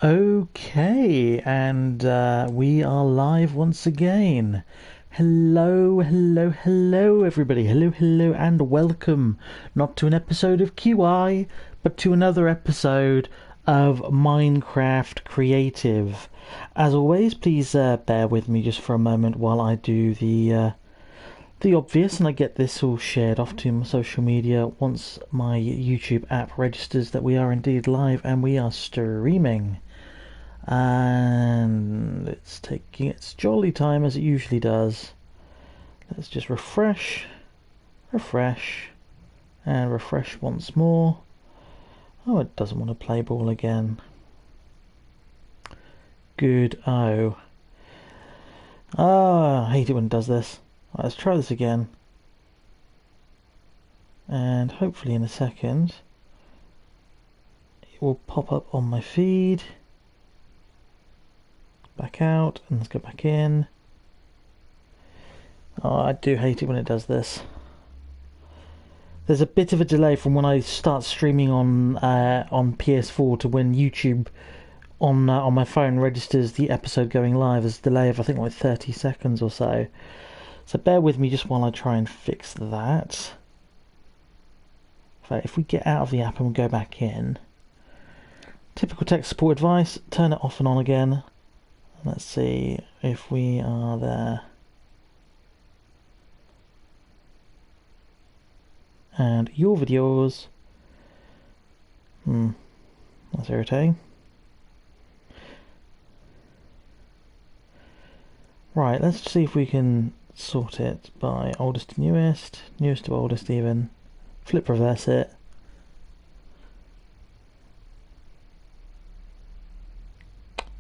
Okay, and we are live once again. Hello, everybody. Hello, and welcome not to an episode of QI, but to another episode of Minecraft Creative. As always, please bear with me just for a moment while I do the obvious, and I get this all shared off to my social media once my YouTube app registers that we are indeed live and we are streaming. And it's taking its jolly time as it usually does. Let's just refresh, and refresh once more. Oh, it doesn't want to play ball again. Good. Oh. Ah, I hate it when it does this. Right, let's try this again. And hopefully in a second it will pop up on my feed. Back out, and let's go back in. Oh, I do hate it when it does this. There's a bit of a delay from when I start streaming on PS4 to when YouTube on my phone registers the episode going live. There's a delay of I think like 30 seconds or so. So bear with me just while I try and fix that. In fact, if we get out of the app and we go back in, typical tech support advice: turn it off and on again. Let's see if we are there. And your videos. That's irritating. Right, let's see if we can sort it by oldest to newest, newest to oldest even. Flip reverse it.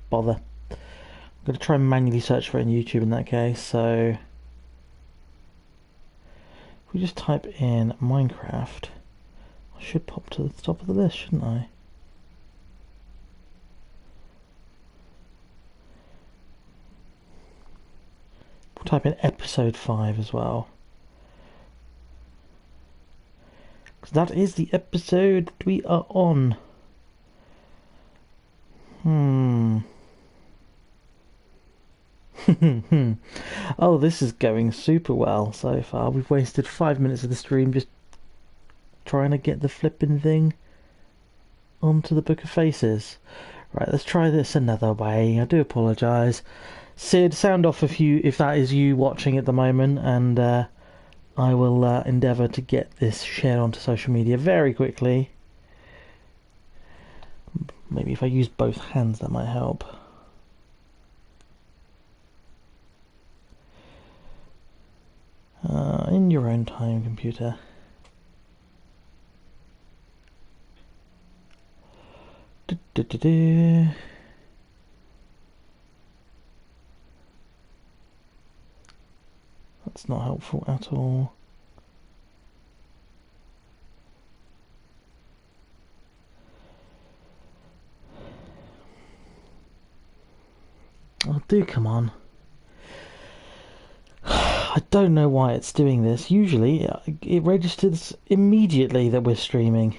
Bother. I'm going to try and manually search for it in YouTube in that case, so if we just type in Minecraft, I should pop to the top of the list, shouldn't I? We'll type in episode 5 as well, because that is the episode we are on. Oh, this is going super well so far. We've wasted 5 minutes of the stream just trying to get the flipping thing onto the Book of Faces. Right, let's try this another way. I do apologise. Sid, sound off if that is you watching at the moment, and I will endeavour to get this shared onto social media very quickly. Maybe if I use both hands that might help. In your own time, computer. That's not helpful at all. Oh, do come on. I don't know why it's doing this. Usually it registers immediately that we're streaming.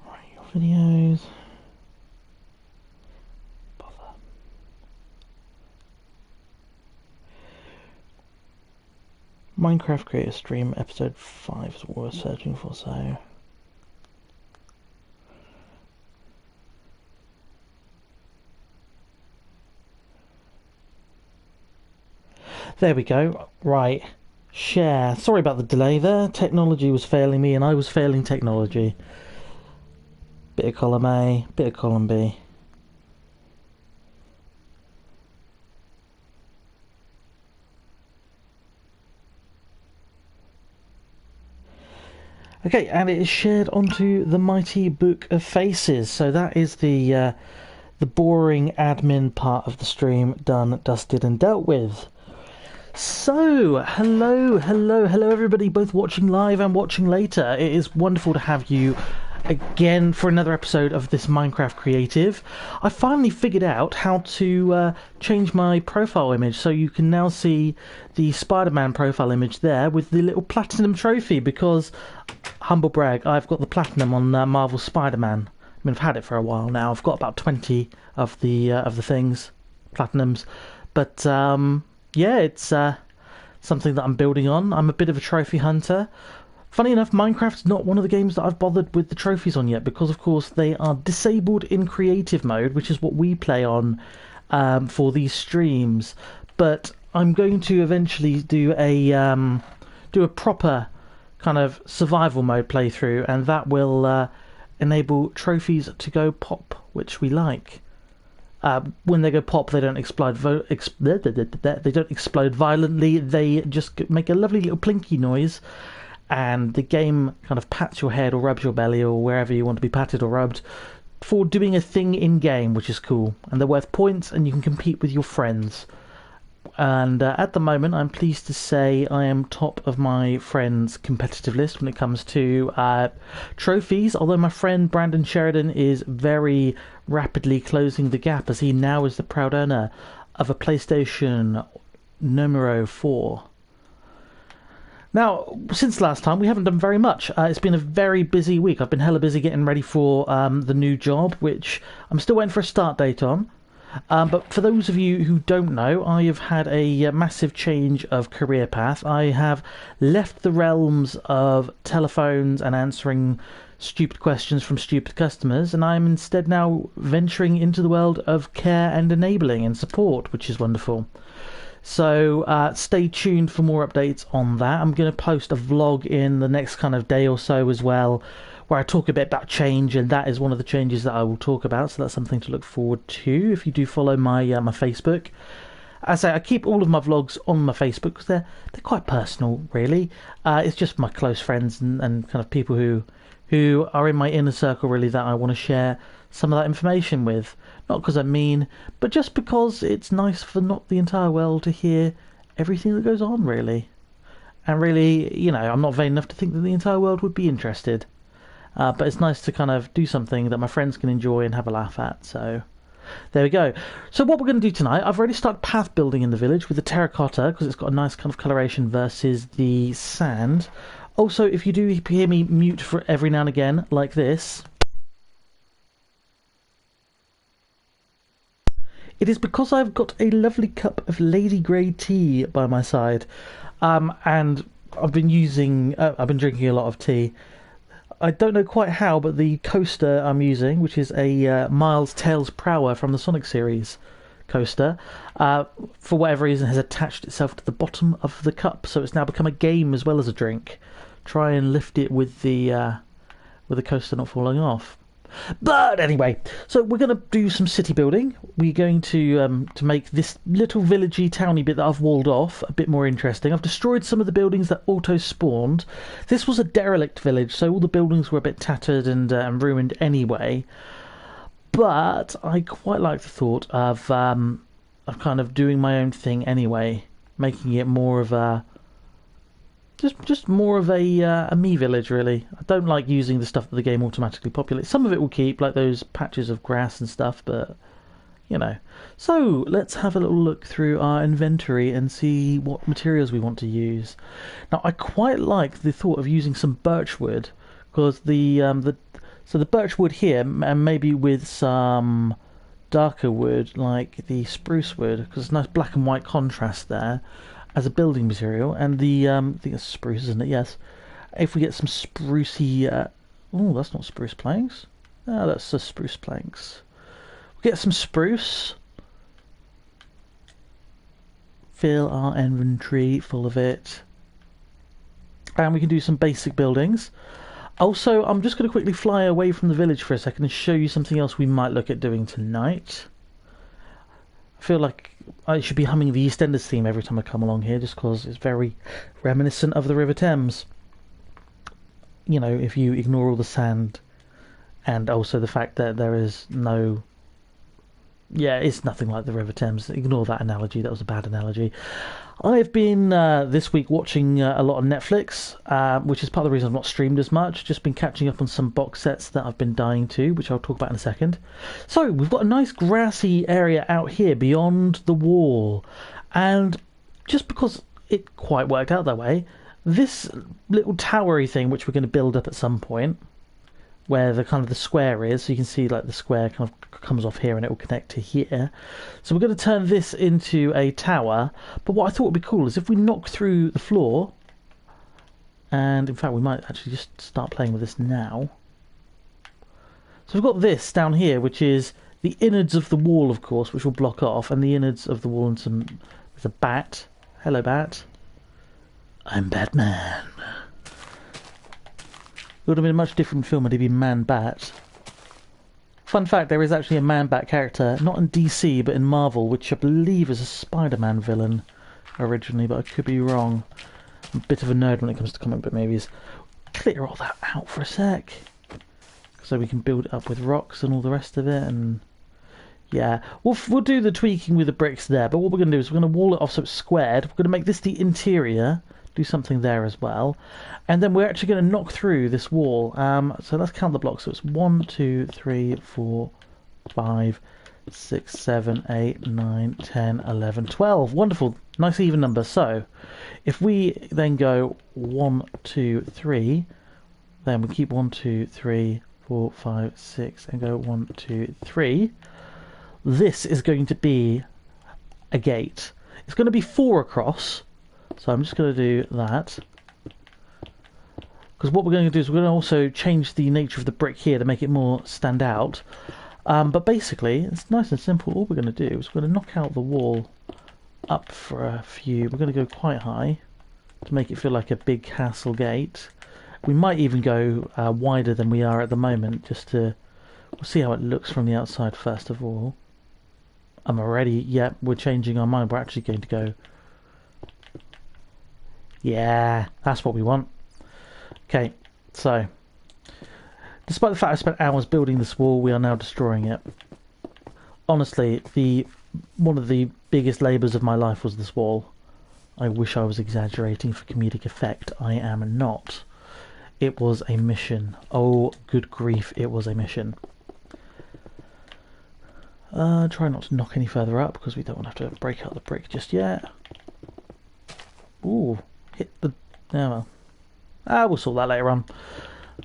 Right, your videos. Bother. Minecraft Creator Stream episode 5 is what we're searching for, so there we go. Right. Share. Sorry about the delay there. Technology was failing me and I was failing technology. Bit of column A, bit of column B. Okay, and it is shared onto the mighty Book of Faces. So that is the boring admin part of the stream done, dusted and dealt with. So, hello everybody, both watching live and watching later. It is wonderful to have you again for another episode of this Minecraft Creative. I finally figured out how to change my profile image, so you can now see the Spider-Man profile image there with the little platinum trophy, because, humble brag, I've got the platinum on Marvel Spider-Man. I mean, I've had it for a while now. I've got about 20 of the things, platinums, but yeah, it's something that I'm building on. I'm a bit of a trophy hunter. Funny enough, Minecraft's not one of the games that I've bothered with the trophies on yet, because of course they are disabled in creative mode, which is what we play on for these streams. But I'm going to eventually do a proper kind of survival mode playthrough, and that will enable trophies to go pop, which we like. When they go pop, they don't explode. They don't explode violently. They just make a lovely little plinky noise, and the game kind of pats your head or rubs your belly or wherever you want to be patted or rubbed for doing a thing in game, which is cool. And they're worth points, and you can compete with your friends. And at the moment, I'm pleased to say I am top of my friends' competitive list when it comes to trophies, although my friend Brandon Sheridan is very rapidly closing the gap, as he now is the proud owner of a PlayStation numero 4. Now, since last time, we haven't done very much. It's been a very busy week. I've been hella busy getting ready for the new job, which I'm still waiting for a start date on. But for those of you who don't know, I have had a massive change of career path. I have left the realms of telephones and answering stupid questions from stupid customers, and I'm instead now venturing into the world of care and enabling and support, which is wonderful. So stay tuned for more updates on that. I'm going to post a vlog in the next kind of day or so as well, where I talk a bit about change, and that is one of the changes that I will talk about. So that's something to look forward to if you do follow my my Facebook. As I say, I keep all of my vlogs on my Facebook because they're quite personal, really. It's just my close friends and kind of people who are in my inner circle, really, that I want to share some of that information with. Not because I'm mean, but just because it's nice for not the entire world to hear everything that goes on, really. And really, you know, I'm not vain enough to think that the entire world would be interested. But it's nice to kind of do something that my friends can enjoy and have a laugh at. So there we go. So what we're going to do tonight, I've already started path building in the village with the terracotta, because it's got a nice kind of coloration versus the sand. Also, if you do hear me mute for every now and again, like this, it is because I've got a lovely cup of Lady Grey tea by my side. And I've been drinking a lot of tea. I don't know quite how, but the coaster I'm using, which is a Miles Tails Prower from the Sonic series coaster, for whatever reason has attached itself to the bottom of the cup, so it's now become a game as well as a drink. Try and lift it with the coaster not falling off. But anyway, so we're going to do some city building. We're going to make this little villagey, towny bit that I've walled off a bit more interesting. I've destroyed some of the buildings that auto-spawned. This was a derelict village, so all the buildings were a bit tattered and ruined anyway. But I quite like the thought of kind of doing my own thing anyway, making it more of a just more of a me village, really. I don't like using the stuff that the game automatically populates. Some of it will keep, like those patches of grass and stuff, but you know. So let's have a little look through our inventory and see what materials we want to use. Now, I quite like the thought of using some birch wood, because the birch wood here, and maybe with some darker wood like the spruce wood, because it's a nice black and white contrast there as a building material. And the I think it's spruce, isn't it? Yes. If we get some sprucey oh, that's not spruce planks. No, that's the spruce planks. We'll get some spruce. Fill our inventory full of it. And we can do some basic buildings. Also, I'm just going to quickly fly away from the village for a second and show you something else we might look at doing tonight. I feel like I should be humming the EastEnders theme every time I come along here, just because it's very reminiscent of the River Thames. You know, if you ignore all the sand, and also the fact that there is no Yeah, it's nothing like the River Thames. Ignore that analogy. That was a bad analogy. I've been this week watching a lot of Netflix, which is part of the reason I've not streamed as much. Just been catching up on some box sets that I've been dying to, which I'll talk about in a second. So we've got a nice grassy area out here beyond the wall, and just because it quite worked out that way, this little towery thing, which we're going to build up at some point, where the kind of the square is, so you can see like the square kind of comes off here and it will connect to here. So we're going to turn this into a tower, but what I thought would be cool is if we knock through the floor, and in fact we might actually just start playing with this now. So we've got this down here, which is the innards of the wall, of course, which will block off, and the innards of the wall, and there's a bat. Hello, bat. I'm Batman. It would have been a much different film had he been Man-Bat. Fun fact, there is actually a Man-Bat character, not in DC, but in Marvel, which I believe is a Spider-Man villain originally, but I could be wrong. I'm a bit of a nerd when it comes to comic book movies. Clear all that out for a sec, so we can build it up with rocks and all the rest of it, and yeah, we'll do the tweaking with the bricks there, but what we're going to do is we're going to wall it off so it's squared. We're going to make this the interior, do something there as well, and then we're actually going to knock through this wall. So let's count the blocks. So it's 1, 2, 3, 4, 5, 6, 7, 8, 9, 10, 11, 12. Wonderful, nice even number. So if we then go 1, 2, 3, then we keep 1, 2, 3, 4, 5, 6, and go 1, 2, 3. This is going to be a gate. It's going to be 4 across. So I'm just going to do that. Because what we're going to do is we're going to also change the nature of the brick here to make it more stand out. But basically, it's nice and simple. All we're going to do is we're going to knock out the wall up for a few. We're going to go quite high to make it feel like a big castle gate. We might even go wider than we are at the moment, just to... We'll see how it looks from the outside first of all. I'm already... Yeah, we're changing our mind. We're actually going to go... Yeah, that's what we want. Okay, so despite the fact I spent hours building this wall, we are now destroying it. Honestly, one of the biggest labours of my life was this wall. I wish I was exaggerating for comedic effect. I am not. It was a mission. Oh, good grief, it was a mission. Try not to knock any further up because we don't want to have to break out the brick just yet. Ooh. Hit the... Oh well. We'll sort that later on.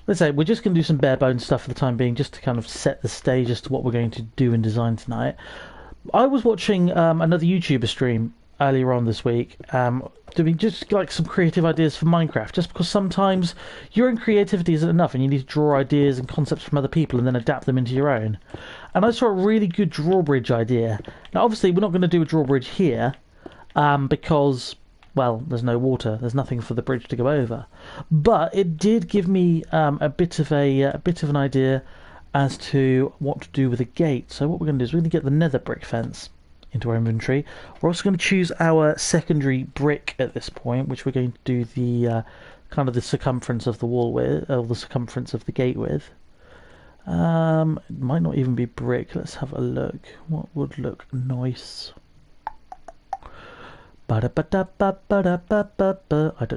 Let's say we're just going to do some bare bones stuff for the time being, just to kind of set the stage as to what we're going to do in design tonight. I was watching another YouTuber stream earlier on this week, doing just like some creative ideas for Minecraft, just because sometimes your own creativity isn't enough and you need to draw ideas and concepts from other people and then adapt them into your own. And I saw a really good drawbridge idea. Now obviously we're not going to do a drawbridge here, because... well, there's no water. There's nothing for the bridge to go over, but it did give me a bit of an idea as to what to do with a gate. So what we're going to do is we're going to get the nether brick fence into our inventory. We're also going to choose our secondary brick at this point, which we're going to do the kind of the circumference of the wall with, or the circumference of the gate with. It might not even be brick. Let's have a look. What would look nice? I don't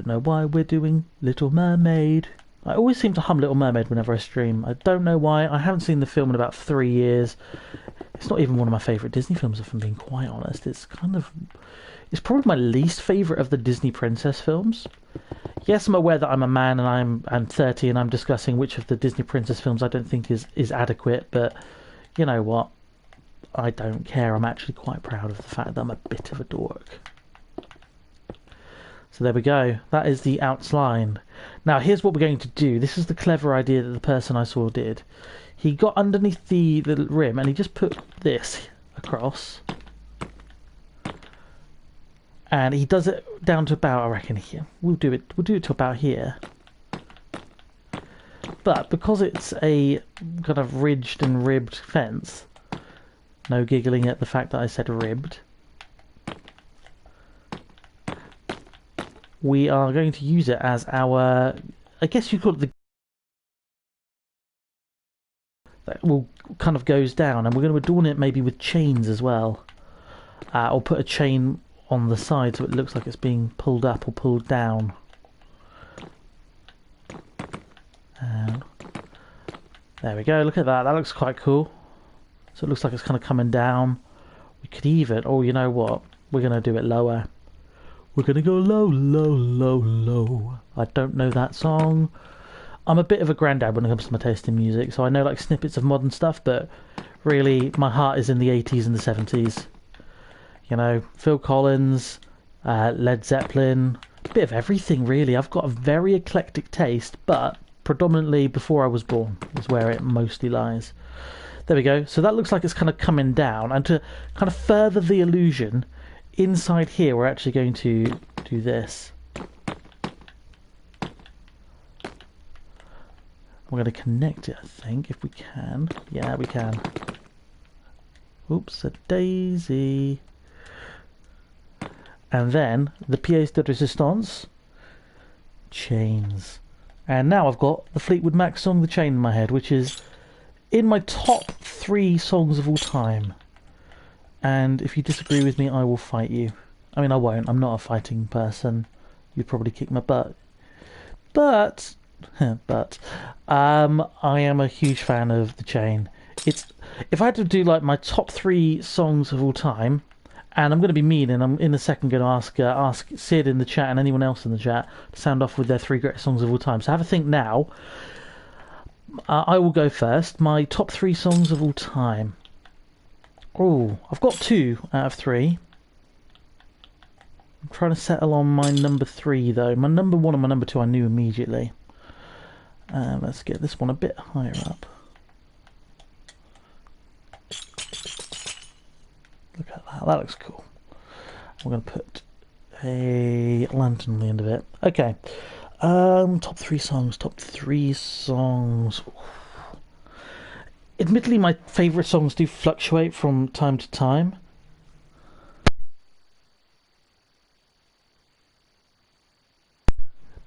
know why we're doing Little Mermaid. I always seem to hum Little Mermaid whenever I stream. I don't know why. I haven't seen the film in about 3 years. It's not even one of my favourite Disney films, if I'm being quite honest. It's probably my least favourite of the Disney princess films. Yes, I'm aware that I'm a man and I'm 30 and I'm discussing which of the Disney princess films I don't think is adequate, but you know what? I don't care. I'm actually quite proud of the fact that I'm a bit of a dork. So there we go. That is the outline. Now here's what we're going to do. This is the clever idea that the person I saw did. He got underneath the rim and he just put this across. And he does it down to about, I reckon, here. We'll do it to about here. But because it's a kind of ridged and ribbed fence, no giggling at the fact that I said ribbed, we are going to use it as our, I guess you call it will kind of goes down, and we're going to adorn it maybe with chains as well, or put a chain on the side so it looks like it's being pulled up or pulled down. And there we go, look at that, that looks quite cool. So it looks like it's kind of coming down. We could even, oh, you know what, we're going to do it lower. We're going to go low, low, low, low. I don't know that song. I'm a bit of a granddad when it comes to my taste in music, so I know like snippets of modern stuff, but really my heart is in the 80s and the 70s. You know, Phil Collins, Led Zeppelin, a bit of everything really. I've got a very eclectic taste, but predominantly before I was born is where it mostly lies. There we go. So that looks like it's kind of coming down, and to kind of further the illusion, inside here we're actually going to do this. We're going to connect it, I think, if we can. Yeah, we can. Oops, a daisy. And then the pièce de résistance, chains. And now I've got the Fleetwood Mac song, The Chain, in my head, which is in my top 3 songs of all time. And if you disagree with me, I will fight you. I mean, I won't. I'm not a fighting person. You'd probably kick my butt. But I am a huge fan of The Chain. It's, if I had to do like my top 3 songs of all time, and I'm going to be mean, and I'm in a second going to ask Sid in the chat and anyone else in the chat to sound off with their 3 greatest songs of all time. So have a think now. I will go first. My top 3 songs of all time. Oh, I've got 2 out of 3. I'm trying to settle on my number 3 though. My number 1 and my number 2 I knew immediately. Let's get this one a bit higher up. Look at that, that looks cool. We're going to put a lantern on the end of it. Okay, top 3 songs, top 3 songs. Admittedly, my favourite songs do fluctuate from time to time.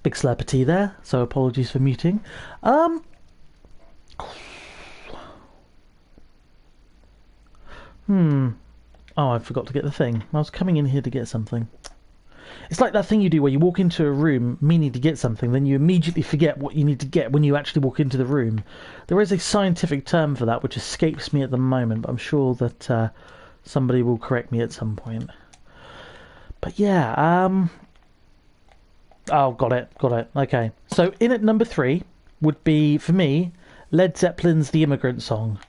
Big slurp of tea there, so apologies for muting. Oh, I forgot to get the thing. I was coming in here to get something. It's like that thing you do where you walk into a room meaning to get something, then you immediately forget what you need to get when you actually walk into the room. There is a scientific term for that which escapes me at the moment, but I'm sure that somebody will correct me at some point. But yeah, oh, got it. Okay. So in at number 3 would be, for me, Led Zeppelin's The Immigrant Song,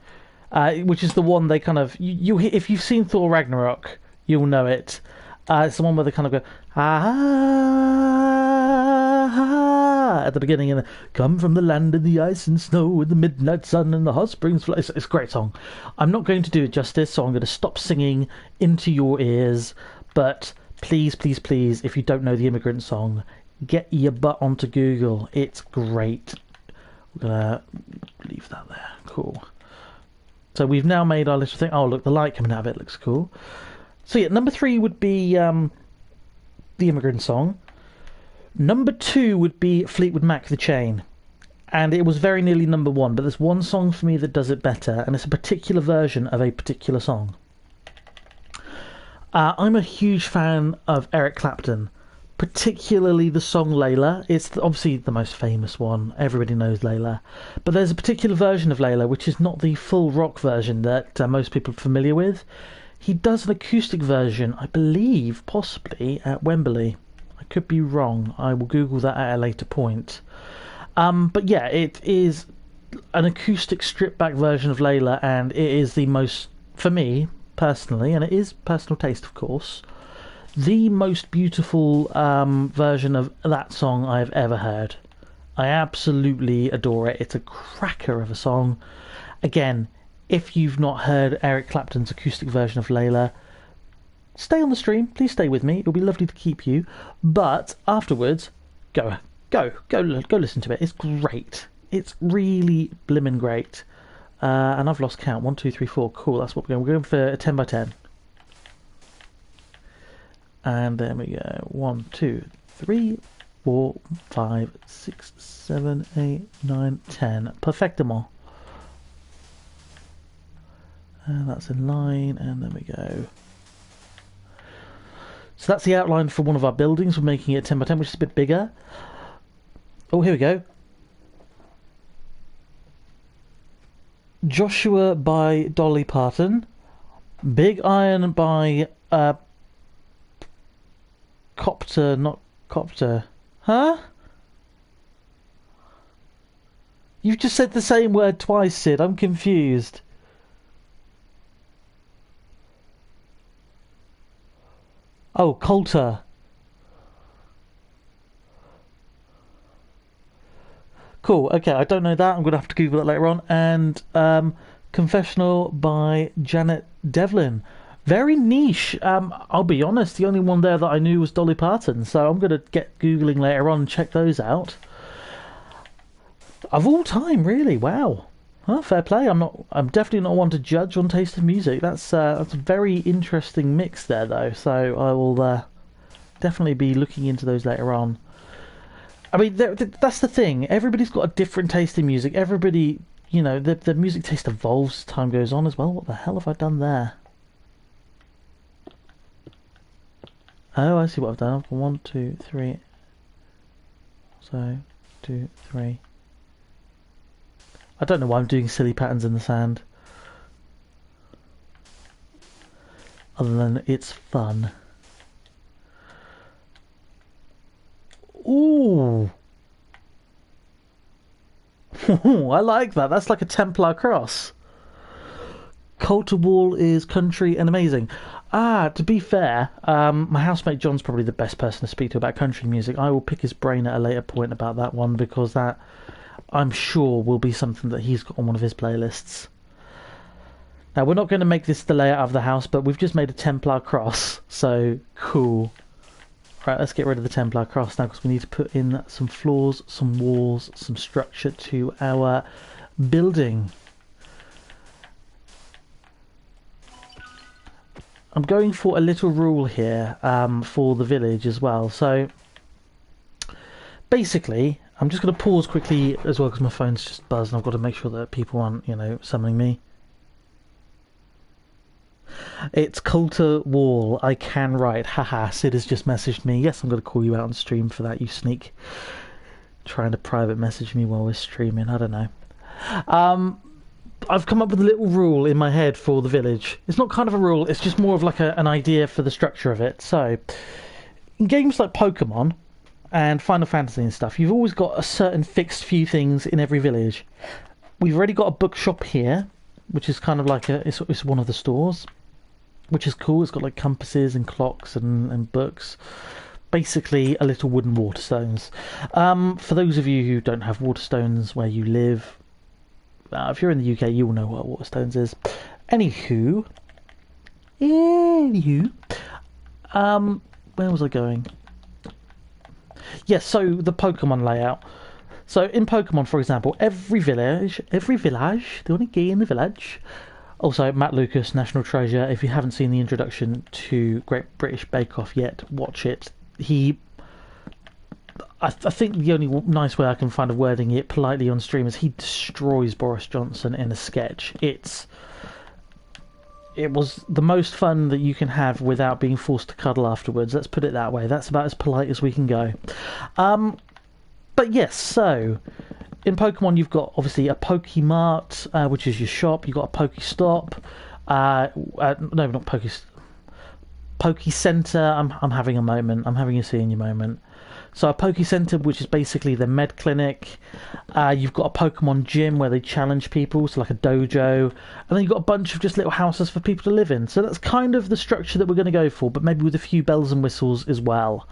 which is the one they kind of... You if you've seen Thor Ragnarok, you'll know it. It's the one where they kind of go, ah, at the beginning, and come from the land in the ice and snow, in the midnight sun and the hot springs fly. It's a great song. I'm not going to do it justice, so I'm going to stop singing into your ears, but please, please, please, if you don't know The Immigrant Song, get your butt onto Google. It's great. We're gonna leave that there. Cool. So we've now made our little thing. Oh, look, the light coming out of it looks cool. So yeah, number 3 would be The Immigrant Song. Number 2 would be Fleetwood Mac, The Chain. And it was very nearly number 1, but there's one song for me that does it better, and it's a particular version of a particular song. I'm a huge fan of Eric Clapton, particularly the song Layla. It's obviously the most famous one. Everybody knows Layla. But there's a particular version of Layla which is not the full rock version that most people are familiar with. He does an acoustic version, I believe, possibly at Wembley. I could be wrong. I will Google that at a later point. But yeah, it is an acoustic stripped-back version of Layla, and it is the most, for me, personally, and it is personal taste, of course, the most beautiful version of that song I've ever heard. I absolutely adore it. It's a cracker of a song. Again, if you've not heard Eric Clapton's acoustic version of Layla, stay on the stream. Please stay with me. It'll be lovely to keep you. But afterwards, go listen to it. It's great. It's really blimmin' great. And I've lost count. 1, 2, 3, 4. Cool. That's what we're going. We're going for a 10 by 10. And there we go. 1, 2, 3, 4, 5, 6, 7, 8, 9, 10. Perfectimo. And that's in line, and there we go. So that's the outline for one of our buildings. We're making it 10 by 10, which is a bit bigger. Oh, here we go. Joshua by Dolly Parton. Big Iron by Copter, not Copter. Huh? You've just said the same word twice, Sid. I'm confused. Oh, Coulter. Cool. Okay, I don't know that. I'm going to have to Google it later on. And Confessional by Janet Devlin. Very niche. I'll be honest, the only one there that I knew was Dolly Parton. So I'm going to get Googling later on and check those out. Of all time, really. Wow. Well, fair play. I'm definitely not one to judge on taste of music. That's a very interesting mix there, though. So I will definitely be looking into those later on. I mean, that's the thing. Everybody's got a different taste in music. Everybody, you know, the music taste evolves as time goes on as well. What the hell have I done there? Oh, I see what I've done. I've got 1, 2, 3. So, 2, 3. I don't know why I'm doing silly patterns in the sand. Other than it's fun. Ooh! I like that. That's like a Templar cross. Coulter Wall is country and amazing. To be fair, my housemate John's probably the best person to speak to about country music. I will pick his brain at a later point about that one, because that, I'm sure, will be something that he's got on one of his playlists. Now, we're not going to make this the layout of the house, but we've just made a Templar cross, so cool. Right, let's get rid of the Templar cross now, because we need to put in some floors, some walls, some structure to our building. I'm going for a little rule here for the village as well. So basically, I'm just going to pause quickly as well, because my phone's just buzzed and I've got to make sure that people aren't, you know, summoning me. It's Coulter Wall. I can write. Haha, Sid has just messaged me. Yes, I'm going to call you out on stream for that, you sneak. Trying to private message me while we're streaming. I don't know. I've come up with a little rule in my head for the village. It's not kind of a rule, it's just more of like an idea for the structure of it. So, in games like Pokemon and Final Fantasy and stuff, you've always got a certain fixed few things in every village. We've already got a bookshop here, which is kind of like it's one of the stores, which is cool. It's got like compasses and clocks and books. Basically, a little wooden Waterstones. For those of you who don't have Waterstones where you live, if you're in the UK, you'll know what Waterstones is. Anywho, where was I going? Yes, so the Pokemon layout. So in Pokemon, for example, every village, the only key in the village. Also, Matt Lucas, National Treasure. If you haven't seen the introduction to Great British Bake Off yet, watch it. I think the only nice way I can find of wording it politely on stream is he destroys Boris Johnson in a sketch. It was the most fun that you can have without being forced to cuddle afterwards. Let's put it that way. That's about as polite as we can go. But yes, so in Pokemon you've got obviously a Pokemart, which is your shop. You've got a Pokestop. No, not Pokecenter. I'm having a moment. I'm having a senior moment. So a Pokecenter, which is basically the med clinic. You've got a Pokemon gym where they challenge people, so like a dojo. And then you've got a bunch of just little houses for people to live in. So that's kind of the structure that we're going to go for, but maybe with a few bells and whistles as well.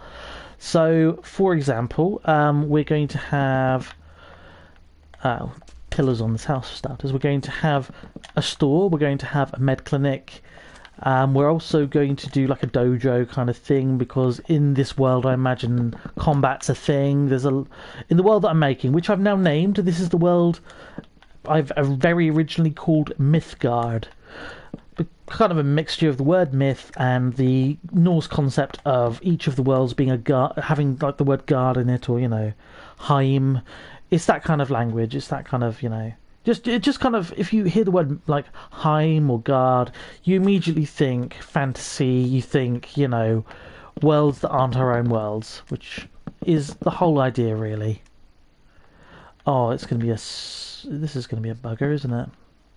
So, for example, we're going to have pillars on this house for starters. We're going to have a store. We're going to have a med clinic. We're also going to do like a dojo kind of thing, because in this world I imagine combat's a thing. In the world that I'm making, which I've now named, this is the world I've very originally called Mythgard. Kind of a mixture of the word myth and the Norse concept of each of the worlds being having like the word guard in it, or, you know, Heim. It's that kind of language. It's that kind of, you know, Just kind of, if you hear the word like Heim or Guard, you immediately think fantasy. You think, you know, worlds that aren't our own worlds, which is the whole idea, really. Oh, it's going to be this is going to be a bugger, isn't it?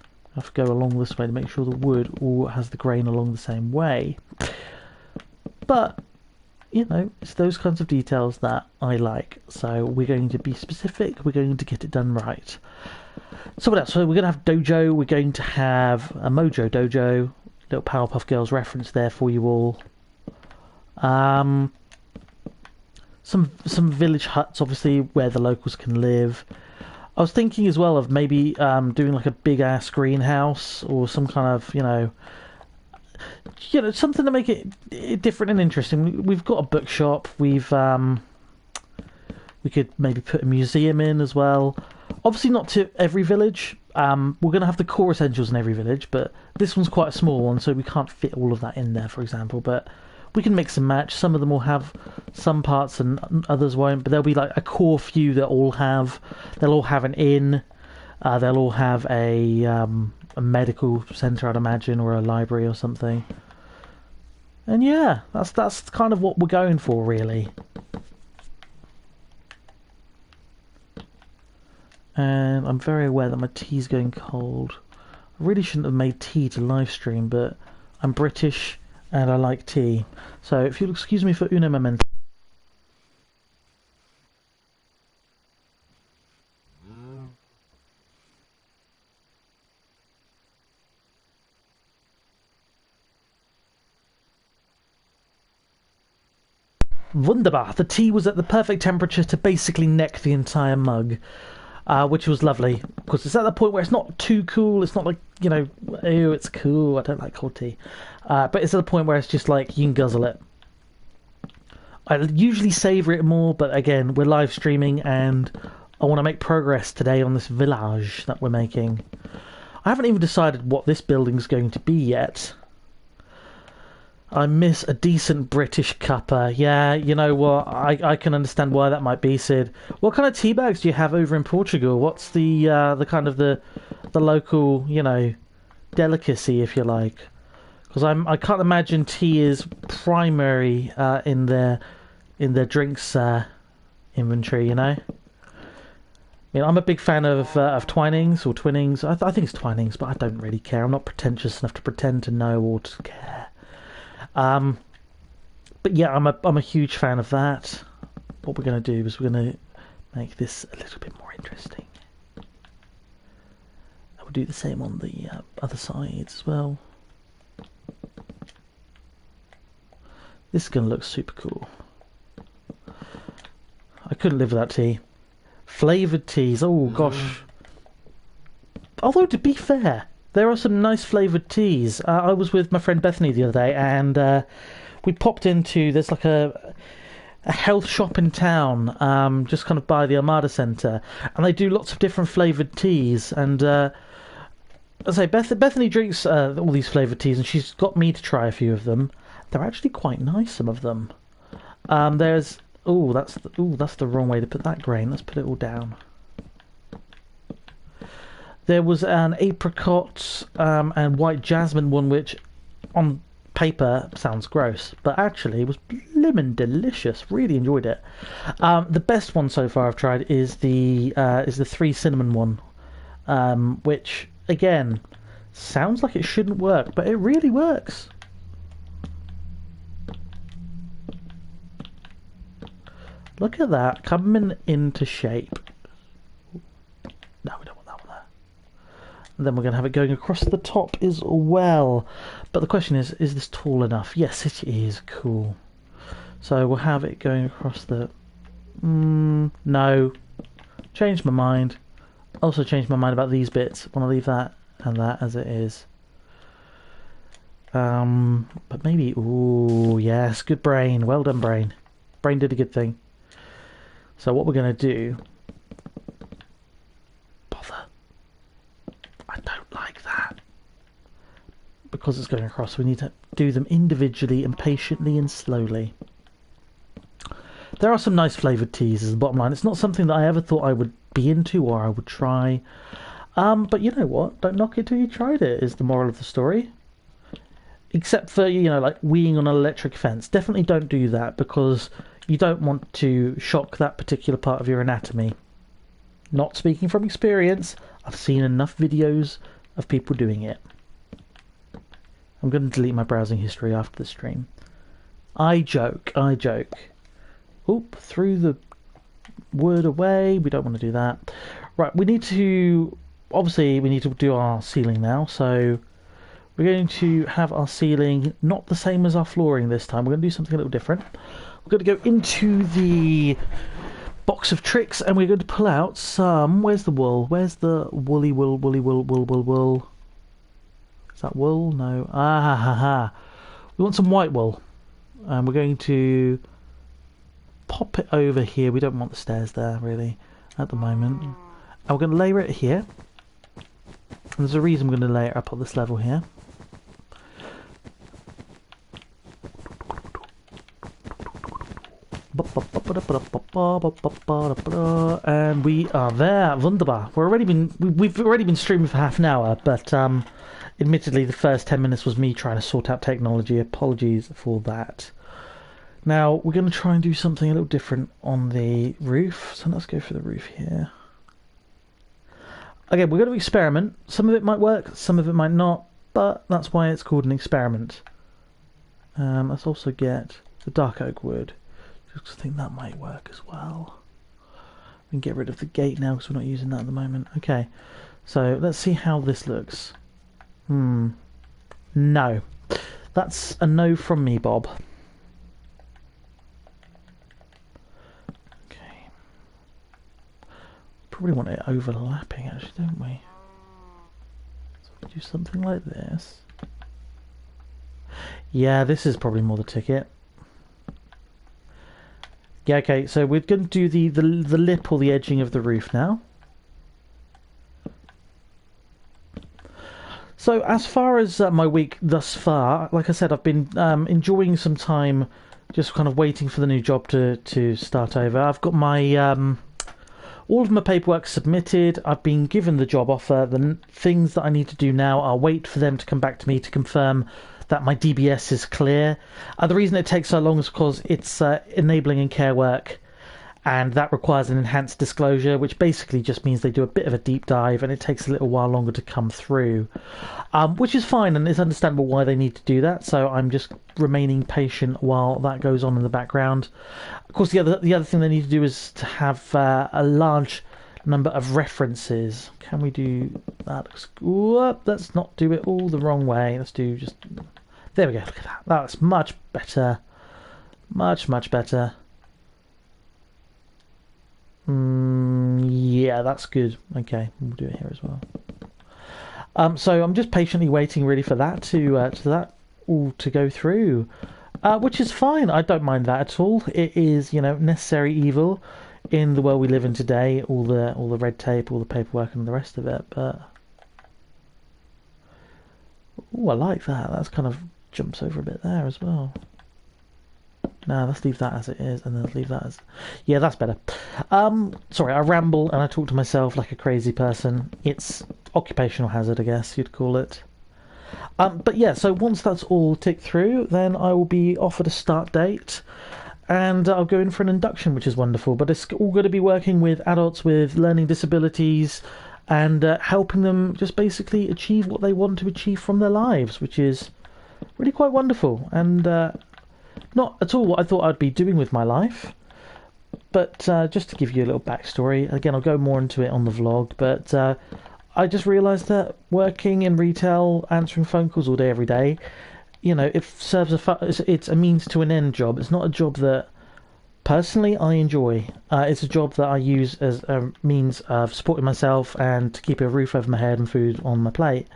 I have to go along this way to make sure the wood all has the grain along the same way. But, you know, it's those kinds of details that I like. So we're going to be specific. We're going to get it done right. So what else? So we're going to have Dojo. We're going to have a Mojo Dojo. Little Powerpuff Girls reference there for you all. Some village huts, obviously, where the locals can live. I was thinking as well of maybe doing like a big ass greenhouse or some kind of, you know, something to make it different and interesting. We've got a bookshop. We could maybe put a museum in as well. Obviously not to every village. We're going to have the core essentials in every village, but this one's quite a small one, so we can't fit all of that in there, for example. But we can mix and match. Some of them will have some parts and others won't, but there'll be like a core few that they'll all have an inn. They'll all have a medical centre, I'd imagine, or a library or something. And yeah, that's kind of what we're going for, really. And I'm very aware that my tea's going cold. I really shouldn't have made tea to live stream, but I'm British and I like tea. So if you'll excuse me for uno momento. Wunderbar. The tea was at the perfect temperature to basically neck the entire mug. Which was lovely, because it's at the point where it's not too cool. It's not like, you know, ew, it's cool. I don't like cold tea. But it's at the point where it's just like, you can guzzle it. I usually savour it more, but again, we're live streaming and I want to make progress today on this village that we're making. I haven't even decided what this building's going to be yet. I miss a decent British cuppa. Yeah, you know what? I can understand why that might be, Sid. What kind of tea bags do you have over in Portugal? What's the kind of the local, you know, delicacy, if you like? Because I can't imagine tea is primary in their drinks inventory. You know. I mean, I'm a big fan of Twinings or Twinnings. I think it's Twinings, but I don't really care. I'm not pretentious enough to pretend to know or to care. But yeah, I'm a huge fan of that. What we're going to do is we're going to make this a little bit more interesting. And we'll do the same on the other sides as well. This is going to look super cool. I couldn't live without tea. Flavoured teas, oh gosh. Although, to be fair, there are some nice flavoured teas. I was with my friend Bethany the other day, and we popped into, there's like a health shop in town, just kind of by the Armada Centre, and they do lots of different flavoured teas. And I say, Bethany drinks all these flavoured teas, and she's got me to try a few of them. They're actually quite nice, some of them. There's that's the wrong way to put that grain. Let's put it all down. There was an apricot and white jasmine one, which on paper sounds gross, but actually was blimmin' delicious. Really enjoyed it. The best one so far I've tried is the 3 cinnamon one, which again sounds like it shouldn't work, but it really works. Look at that coming into shape. No, we don't want that one there. And then we're going to have it going across the top as well. But the question is this tall enough? Yes, it is. Cool. So we'll have it going across the... no. Changed my mind. Also changed my mind about these bits. Want to leave that and that as it is. But maybe... Ooh, yes. Good brain. Well done, brain. Brain did a good thing. So what we're going to do... Bother. I don't like that. Because it's going across, we need to do them individually and patiently and slowly. There are some nice flavoured teas as the bottom line. It's not something that I ever thought I would be into or I would try. But you know what? Don't knock it till you tried it, is the moral of the story. Except for, like weeing on an electric fence. Definitely don't do that, because you don't want to shock that particular part of your anatomy. Not speaking from experience, I've seen enough videos of people doing it. I'm going to delete my browsing history after the stream. I joke. Oop, threw the wood away. We don't want to do that. Right, we need to do our ceiling now, so we're going to have our ceiling not the same as our flooring this time. We're going to do something a little different. We're going to go into the box of tricks and we're going to pull out some... Where's the wool? Where's the woolly wool? Is that wool? No. We want some white wool. And we're going to pop it over here. We don't want the stairs there, really, at the moment. And we're going to layer it here. And there's a reason we're going to layer it up at this level here. And we are there. Wunderbar. We've already been streaming for half an hour, but admittedly the first 10 minutes was me trying to sort out technology. Apologies for that. Now we're going to try and do something a little different on the roof. So let's go for the roof here. Okay, we're going to experiment. Some of it might work, some of it might not, but that's why it's called an experiment. Let's also get the dark oak wood. I think that might work as well. We can get rid of the gate now because we're not using that at the moment. Okay, so let's see how this looks. No. That's a no from me, Bob. Okay. Probably want it overlapping, actually, don't we? So we do something like this. Yeah, this is probably more the ticket. Yeah, okay, so we're going to do the lip or the edging of the roof now. So as far as my week thus far, like I said, I've been enjoying some time just kind of waiting for the new job to start over. I've got my all of my paperwork submitted. I've been given the job offer. The things that I need to do now are wait for them to come back to me to confirm that my DBS is clear. The reason it takes so long is because it's enabling and care work, and that requires an enhanced disclosure, which basically just means they do a bit of a deep dive and it takes a little while longer to come through, which is fine, and it's understandable why they need to do that. So I'm just remaining patient while that goes on in the background. Of course, the other thing they need to do is to have a large number of references. Can we do that? Let's not do it all the wrong way. Let's do just... There we go, look at that. That's much better. Much better. Yeah, that's good. Okay, we'll do it here as well. So I'm just patiently waiting really for that to go through. Which is fine. I don't mind that at all. It is, necessary evil in the world we live in today, all the red tape, all the paperwork and the rest of it, but I like that. That's kind of jumps over a bit there as well. No, let's leave that as it is, and then let's leave that as... Yeah, that's better. Sorry, I ramble and I talk to myself like a crazy person. It's occupational hazard, I guess you'd call it. But yeah, so once that's all ticked through, then I will be offered a start date, and I'll go in for an induction, which is wonderful. But it's all going to be working with adults with learning disabilities and helping them just basically achieve what they want to achieve from their lives, which is really quite wonderful, and not at all what I thought I'd be doing with my life. But just to give you a little backstory, again, I'll go more into it on the vlog, but I just realised that working in retail, answering phone calls all day, every day, it serves it's a means to an end job. It's not a job that personally I enjoy. It's a job that I use as a means of supporting myself and to keep a roof over my head and food on my plate.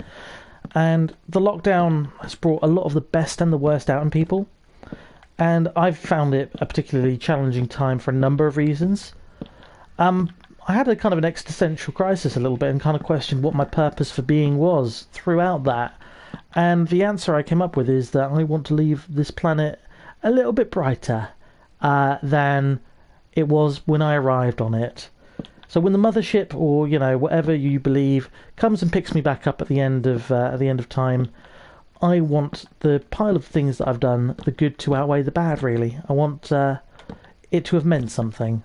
And the lockdown has brought a lot of the best and the worst out in people. And I've found it a particularly challenging time for a number of reasons. I had a kind of an existential crisis a little bit and kind of questioned what my purpose for being was throughout that. And the answer I came up with is that I want to leave this planet a little bit brighter than it was when I arrived on it. So when the mothership, or whatever you believe, comes and picks me back up at the end of time, I want the pile of things that I've done, the good to outweigh the bad. Really, I want it to have meant something,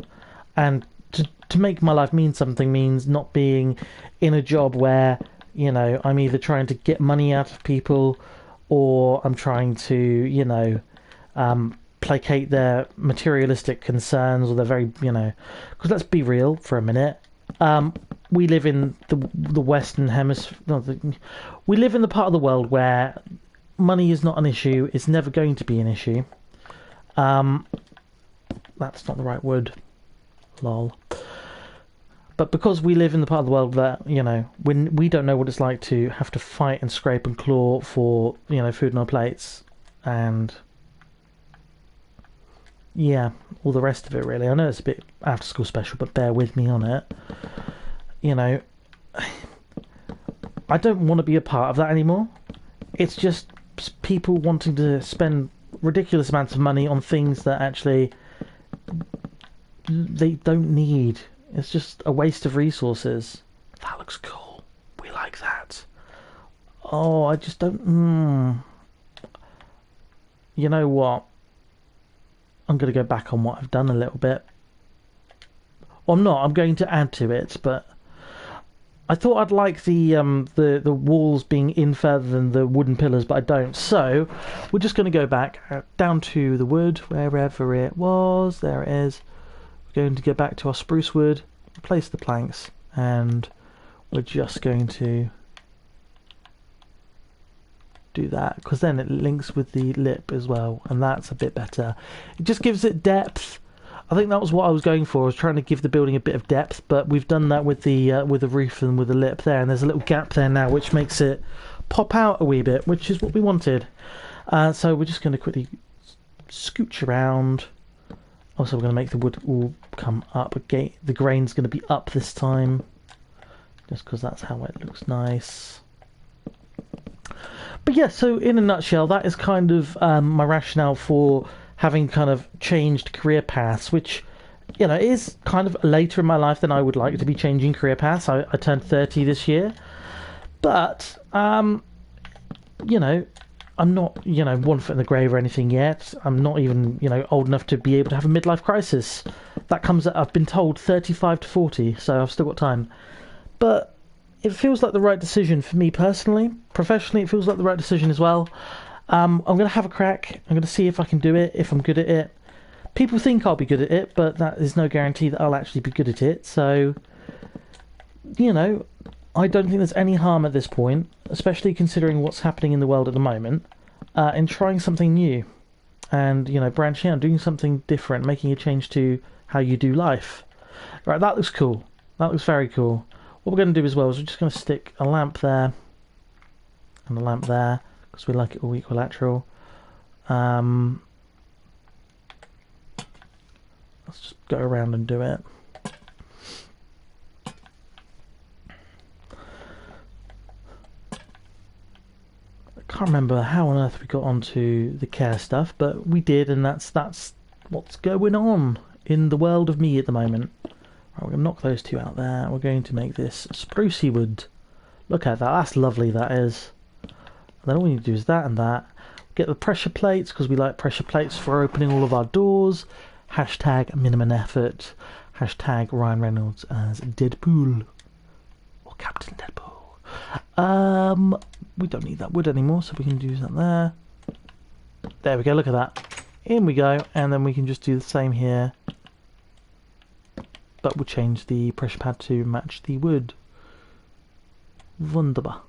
and to make my life mean something means not being in a job where I'm either trying to get money out of people, or I'm trying to placate their materialistic concerns, or their very because let's be real for a minute. We live in the Western Hemisphere. We live in the part of the world where money is not an issue. It's never going to be an issue. That's not the right word. Lol. But because we live in the part of the world that, when we don't know what it's like to have to fight and scrape and claw for, food on our plates, and yeah, all the rest of it, really. I know it's a bit after school special, but bear with me on it. I don't want to be a part of that anymore. It's just people wanting to spend ridiculous amounts of money on things that actually they don't need. It's just a waste of resources. That looks cool. We like that. Oh, I just don't... You know what? I'm going to go back on what I've done a little bit. Well, I'm not. I'm going to add to it, but I thought I'd like the walls being in further than the wooden pillars, but I don't. So we're just going to go back down to the wood, wherever it was. There it is. Going to go back to our spruce wood, replace the planks, and we're just going to do that, because then it links with the lip as well, and that's a bit better. It just gives it depth. I think that was what I was going for. I was trying to give the building a bit of depth, but we've done that with the roof and with the lip there, and there's a little gap there now which makes it pop out a wee bit, which is what we wanted. So we're just going to quickly scooch around. Also, we're going to make the wood all come up. Okay, the grain's going to be up this time, just because that's how it looks nice. But yeah, so in a nutshell, that is kind of my rationale for having kind of changed career paths, which, is kind of later in my life than I would like to be changing career paths. I turned 30 this year. But, I'm not, one foot in the grave or anything yet. I'm not even, old enough to be able to have a midlife crisis. That comes at, I've been told, 35 to 40, so I've still got time. But it feels like the right decision for me personally. Professionally, it feels like the right decision as well. I'm going to have a crack. I'm going to see if I can do it, if I'm good at it. People think I'll be good at it, but that is no guarantee that I'll actually be good at it. So, I don't think there's any harm at this point, especially considering what's happening in the world at the moment, in trying something new and, branching out, doing something different, making a change to how you do life. Right, that looks cool. That looks very cool. What we're going to do as well is we're just going to stick a lamp there and a lamp there, because we like it all equilateral. Let's just go around and do it. I can't remember how on earth we got onto the care stuff, but we did, and that's what's going on in the world of me at the moment. Right, we're going to knock those two out there. We're going to make this sprucey wood. Look at that. That's lovely, that is. And then all we need to do is that and that. Get the pressure plates, because we like pressure plates for opening all of our doors. Hashtag minimum effort. Hashtag Ryan Reynolds as Deadpool. Or Captain Deadpool. We don't need that wood anymore, so we can do that there. There we go, look at that. In we go, and then we can just do the same here. But we'll change the pressure pad to match the wood. Wunderbar.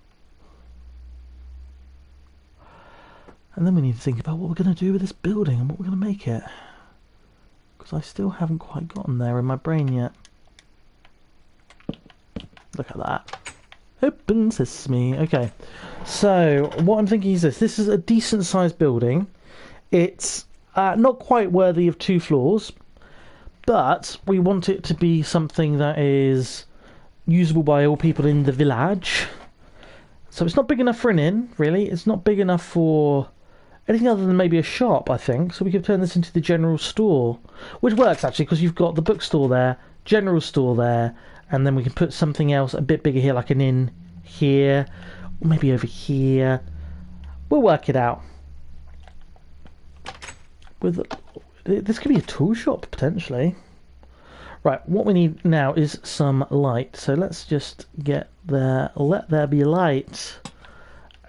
And then we need to think about what we're going to do with this building and what we're going to make it. Because I still haven't quite gotten there in my brain yet. Look at that. Open sesame. Okay. So, what I'm thinking is this. This is a decent sized building. It's not quite worthy of 2 floors. But we want it to be something that is usable by all people in the village. So it's not big enough for an inn, really. It's not big enough for anything other than maybe a shop, I think. So we could turn this into the general store. Which works, actually, because you've got the bookstore there, general store there, and then we can put something else a bit bigger here, like an inn here, or maybe over here. We'll work it out. This could be a tool shop potentially. Right, what we need now is some light. So let's just get there. Let there be light.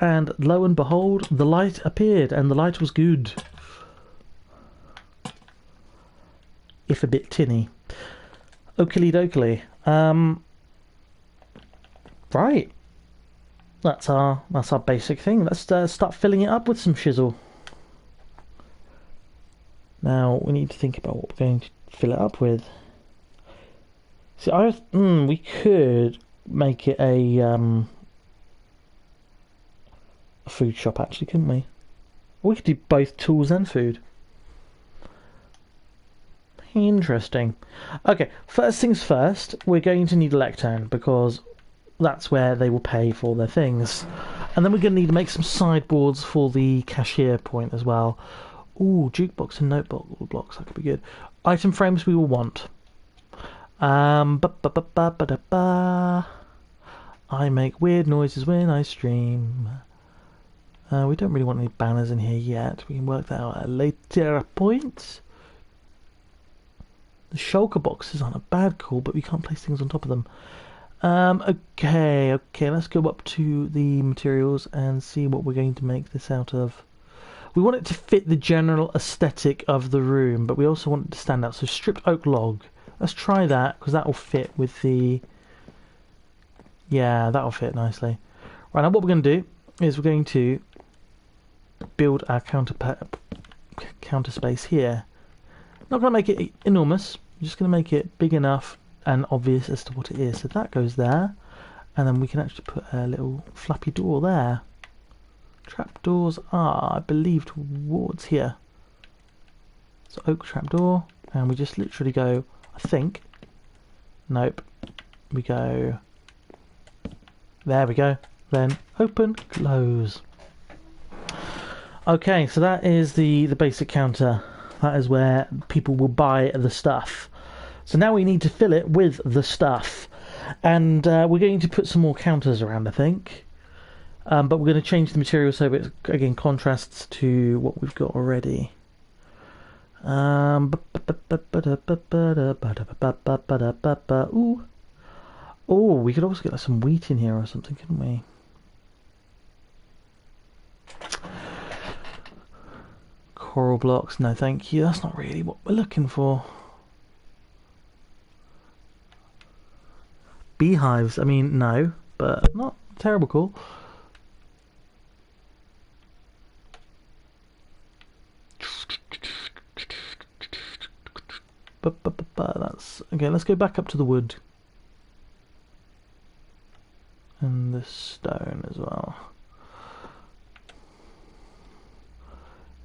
And lo and behold, the light appeared, and the light was good. If a bit tinny. Oakley dokley. Right. That's our basic thing. Let's start filling it up with some shizzle. Now we need to think about what we're going to fill it up with. See, we could make it a food shop, actually, couldn't we? We could do both tools and food. Interesting. Okay, first things first, we're going to need a lectern, because that's where they will pay for their things. And then we're going to need to make some sideboards for the cashier point as well. Ooh, jukebox and notebook blocks, that could be good. Item frames we will want. I make weird noises when I stream. We don't really want any banners in here yet. We can work that out at a later point. The shulker boxes aren't a bad call, but we can't place things on top of them. Okay, let's go up to the materials and see what we're going to make this out of. We want it to fit the general aesthetic of the room, but we also want it to stand out. So stripped oak log. Let's try that, because that will fit with the... Yeah, that will fit nicely. Right, now what we're going to do is we're going to build our counter space here. Not going to make it enormous. I'm just going to make it big enough and obvious as to what it is. So that goes there, and then we can actually put a little flappy door there. Trapdoors are, I believe, towards here. So oak trapdoor, and we just literally go, I think. Nope. We go. There we go. Then open, close. Okay, so that is the basic counter. That is where people will buy the stuff. So now we need to fill it with the stuff. And we're going to put some more counters around, I think. But we're going to change the material so it, again, contrasts to what we've got already. Ooh. Oh, we could also get like some wheat in here or something, couldn't we? Coral blocks, no thank you. That's not really what we're looking for. Beehives, I mean, no, but not terrible cool. That's okay. Let's go back up to the wood and the stone as well.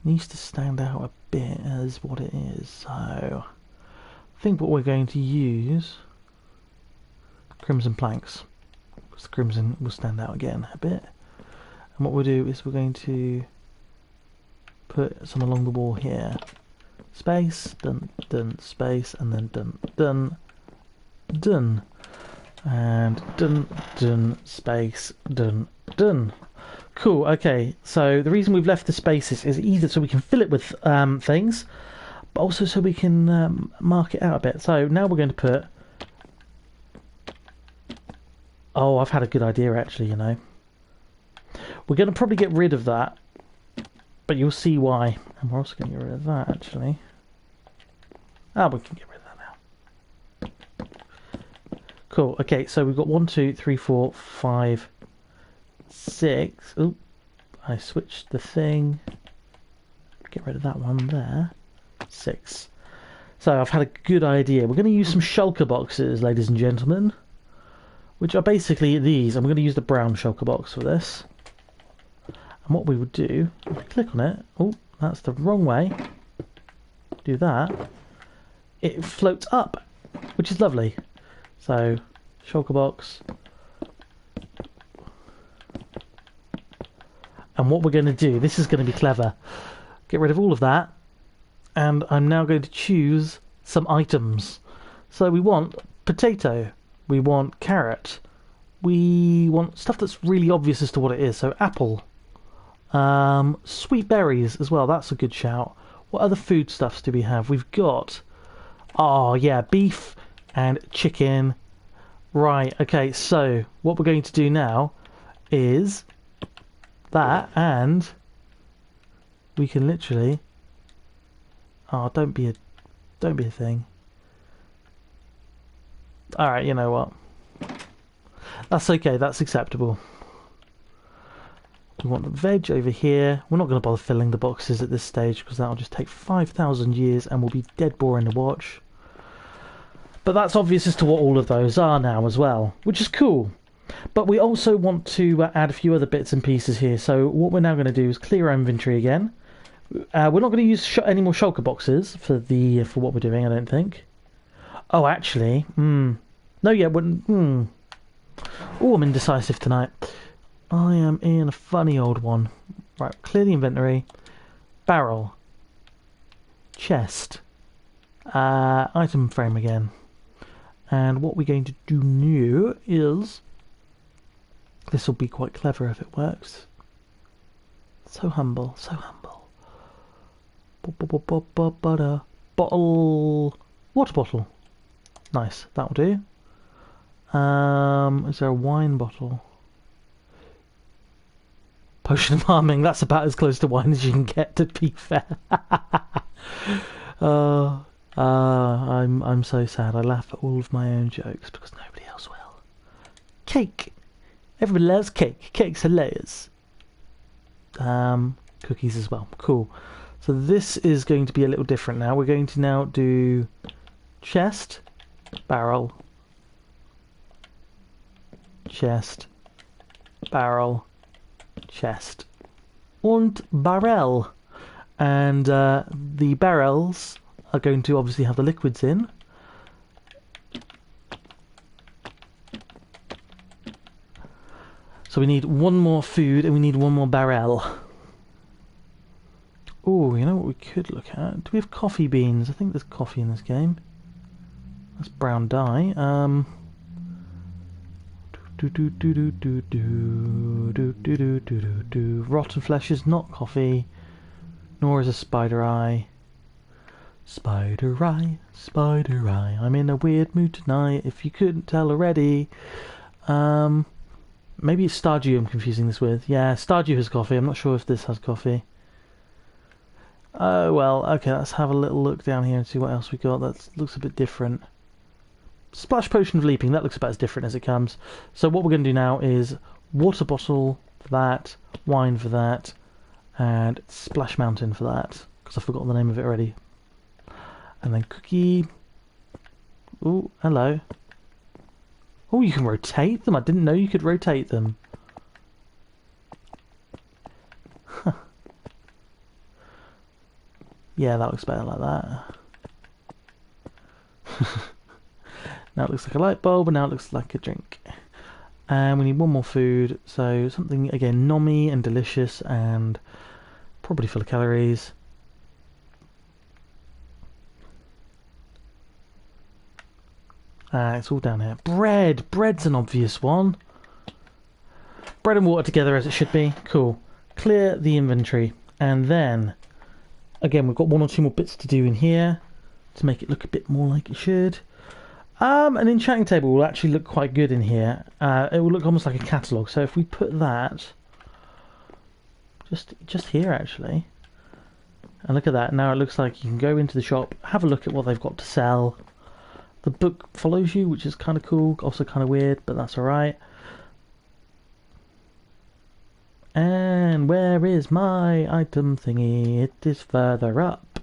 Needs to stand out a bit as what it is. So I think what we're going to use crimson planks, because the crimson will stand out again a bit. And what we'll do is we're going to put some along the wall here. Space, dun, dun, space, and then dun, dun, dun. And dun, dun, space, dun, dun. Cool, okay. So the reason we've left the spaces is either so we can fill it with things, but also so we can mark it out a bit. So now we're going to put... Oh, I've had a good idea actually, you know. We're going to probably get rid of that, but you'll see why. And we're also going to get rid of that, actually. Ah, we can get rid of that now. Cool. Okay, so we've got 1, 2, 3, 4, 5, 6. Oop, I switched the thing. Get rid of that one there. 6. So I've had a good idea. We're going to use some shulker boxes, ladies and gentlemen, which are basically these. I'm going to use the brown shulker box for this. And what we would do, if we click on it, oh, that's the wrong way, do that, it floats up, which is lovely. So, shulker box. And what we're going to do, this is going to be clever, get rid of all of that, and I'm now going to choose some items. So we want potato, we want carrot, we want stuff that's really obvious as to what it is. So apple, sweet berries as well. That's a good shout. What other foodstuffs do we have? We've got, oh yeah, beef and chicken. Right, okay, so what we're going to do now is that, and we can literally, oh, don't be a thing. Alright, you know what? That's okay, that's acceptable. We want the veg over here. We're not going to bother filling the boxes at this stage because that'll just take 5,000 years and will be dead boring to watch. But that's obvious as to what all of those are now as well, which is cool. But we also want to add a few other bits and pieces here. So what we're now going to do is clear our inventory again. We're not going to use any more shulker boxes for what we're doing, I don't think. Oh, actually, no, yeah, oh, I'm indecisive tonight. I am in a funny old one. Right, clear the inventory. Barrel. Chest. Item frame again. And what we're going to do new is... This will be quite clever if it works. So humble, so humble. Bottle... Water bottle. Nice, that'll do. Is there a wine bottle? Potion of harming, that's about as close to wine as you can get, to be fair. I'm so sad. I laugh at all of my own jokes because nobody else will. Cake! Everybody loves cake. Cake's hilarious. Cookies as well. Cool. So this is going to be a little different now. We're going to now do chest, barrel, chest, barrel, chest, and barrel. And the barrels are going to obviously have the liquids in. So we need one more food and we need one more barrel. Oh, you know what we could look at? Do we have coffee beans? I think there's coffee in this game. That's brown dye. Rotten flesh is not coffee, nor is a spider eye. Spider eye, spider eye. I'm in a weird mood tonight, if you couldn't tell already. Maybe it's Stardew I'm confusing this with. Yeah, Stardew has coffee. I'm not sure if this has coffee. Oh, well, okay, let's have a little look down here and see what else we got. That looks a bit different. Splash Potion of Leaping, that looks about as different as it comes. So what we're going to do now is water bottle for that, wine for that, and Splash Mountain for that, because I've forgotten the name of it already. And then cookie. Ooh, hello. Oh, you can rotate them? I didn't know you could rotate them. Huh. Yeah, that looks better like that. Now it looks like a light bulb, and now it looks like a drink. And we need one more food, so something, again, nommy and delicious and probably full of calories. It's all down here. Bread! Bread's an obvious one. Bread and water together as it should be. Cool. Clear the inventory. And then, again, we've got one or two more bits to do in here to make it look a bit more like it should. An enchanting table will actually look quite good in here. It will look almost like a catalogue. So if we put that just here, actually, and look at that. Now it looks like you can go into the shop, have a look at what they've got to sell. The book follows you, which is kind of cool, also kind of weird, but that's alright. And where is my item thingy? It is further up.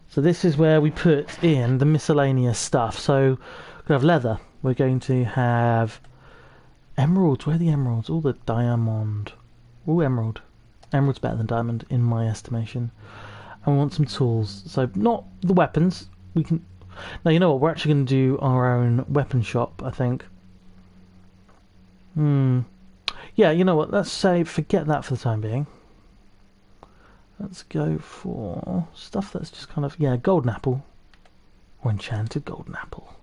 So this is where we put in the miscellaneous stuff. So we're going to have leather. We're going to have emeralds. Where are the emeralds? All the diamond. Ooh, emerald. Emerald's better than diamond, in my estimation. And we want some tools. So not the weapons. We can. Now you know what? We're actually going to do our own weapon shop, I think. Yeah, you know what? Let's say forget that for the time being. Let's go for stuff that's just kind of, yeah, golden apple. or enchanted golden apple.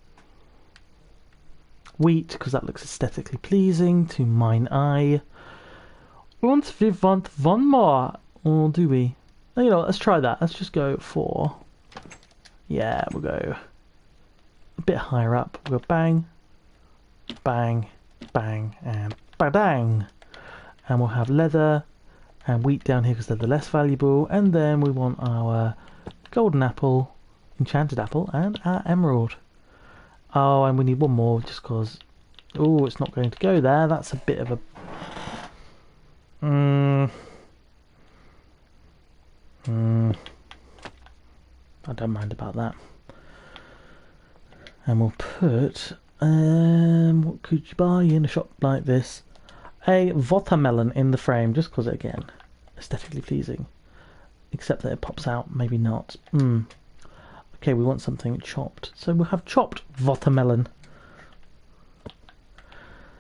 Wheat, because that looks aesthetically pleasing to mine eye. And we want one more. Or do we? Oh, you know, let's try that. Let's just go for... Yeah, we'll go a bit higher up. We'll go bang, bang, bang, and bang. And we'll have leather and wheat down here because they're the less valuable. And then we want our golden apple, enchanted apple, and our emerald. Oh, and we need one more just because... Oh, it's not going to go there. That's a bit of a... I don't mind about that. And we'll put... what could you buy in a shop like this? A watermelon in the frame, just because, again, aesthetically pleasing. Except that it pops out, maybe not. Okay, we want something chopped. So we'll have chopped watermelon.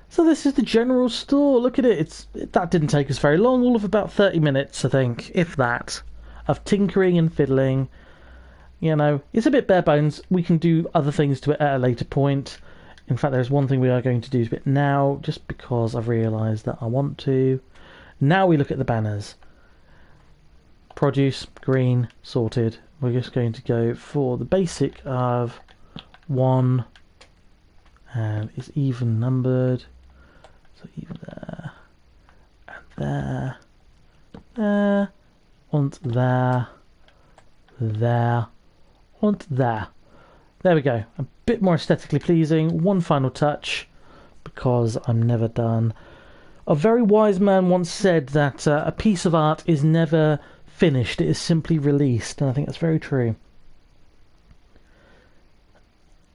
So this is the general store. Look at it. That didn't take us very long. All of about 30 minutes, I think, if that, of tinkering and fiddling. You know, it's a bit bare bones. We can do other things to it at a later point. In fact, there's one thing we are going to do to it now, just because I've realised that I want to. Now we look at the banners. Produce, green, sorted. We're just going to go for the basic of 1, and it's even numbered. So even there, and there, there, and there, there, and there. There we go. A bit more aesthetically pleasing. One final touch, because I'm never done. A very wise man once said that a piece of art is never finished, it is simply released, and I think that's very true.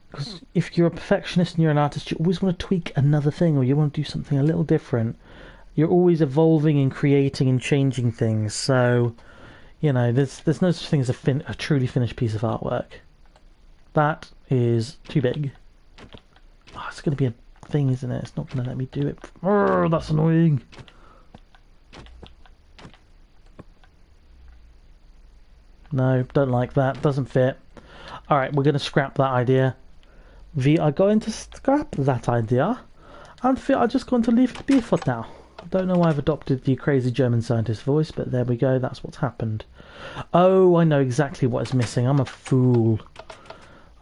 Because if you're a perfectionist and you're an artist, you always want to tweak another thing, or you want to do something a little different. You're always evolving and creating and changing things. So, you know, there's no such thing as a truly finished piece of artwork. That is too big. Oh, it's going to be a thing, isn't it? It's not going to let me do it. Oh, that's annoying. No, don't like that. Doesn't fit. Alright, we're going to scrap that idea. We are going to scrap that idea. And we are just going to leave it be for now. I don't know why I've adopted the crazy German scientist voice, but there we go. That's what's happened. Oh, I know exactly what is missing. I'm a fool.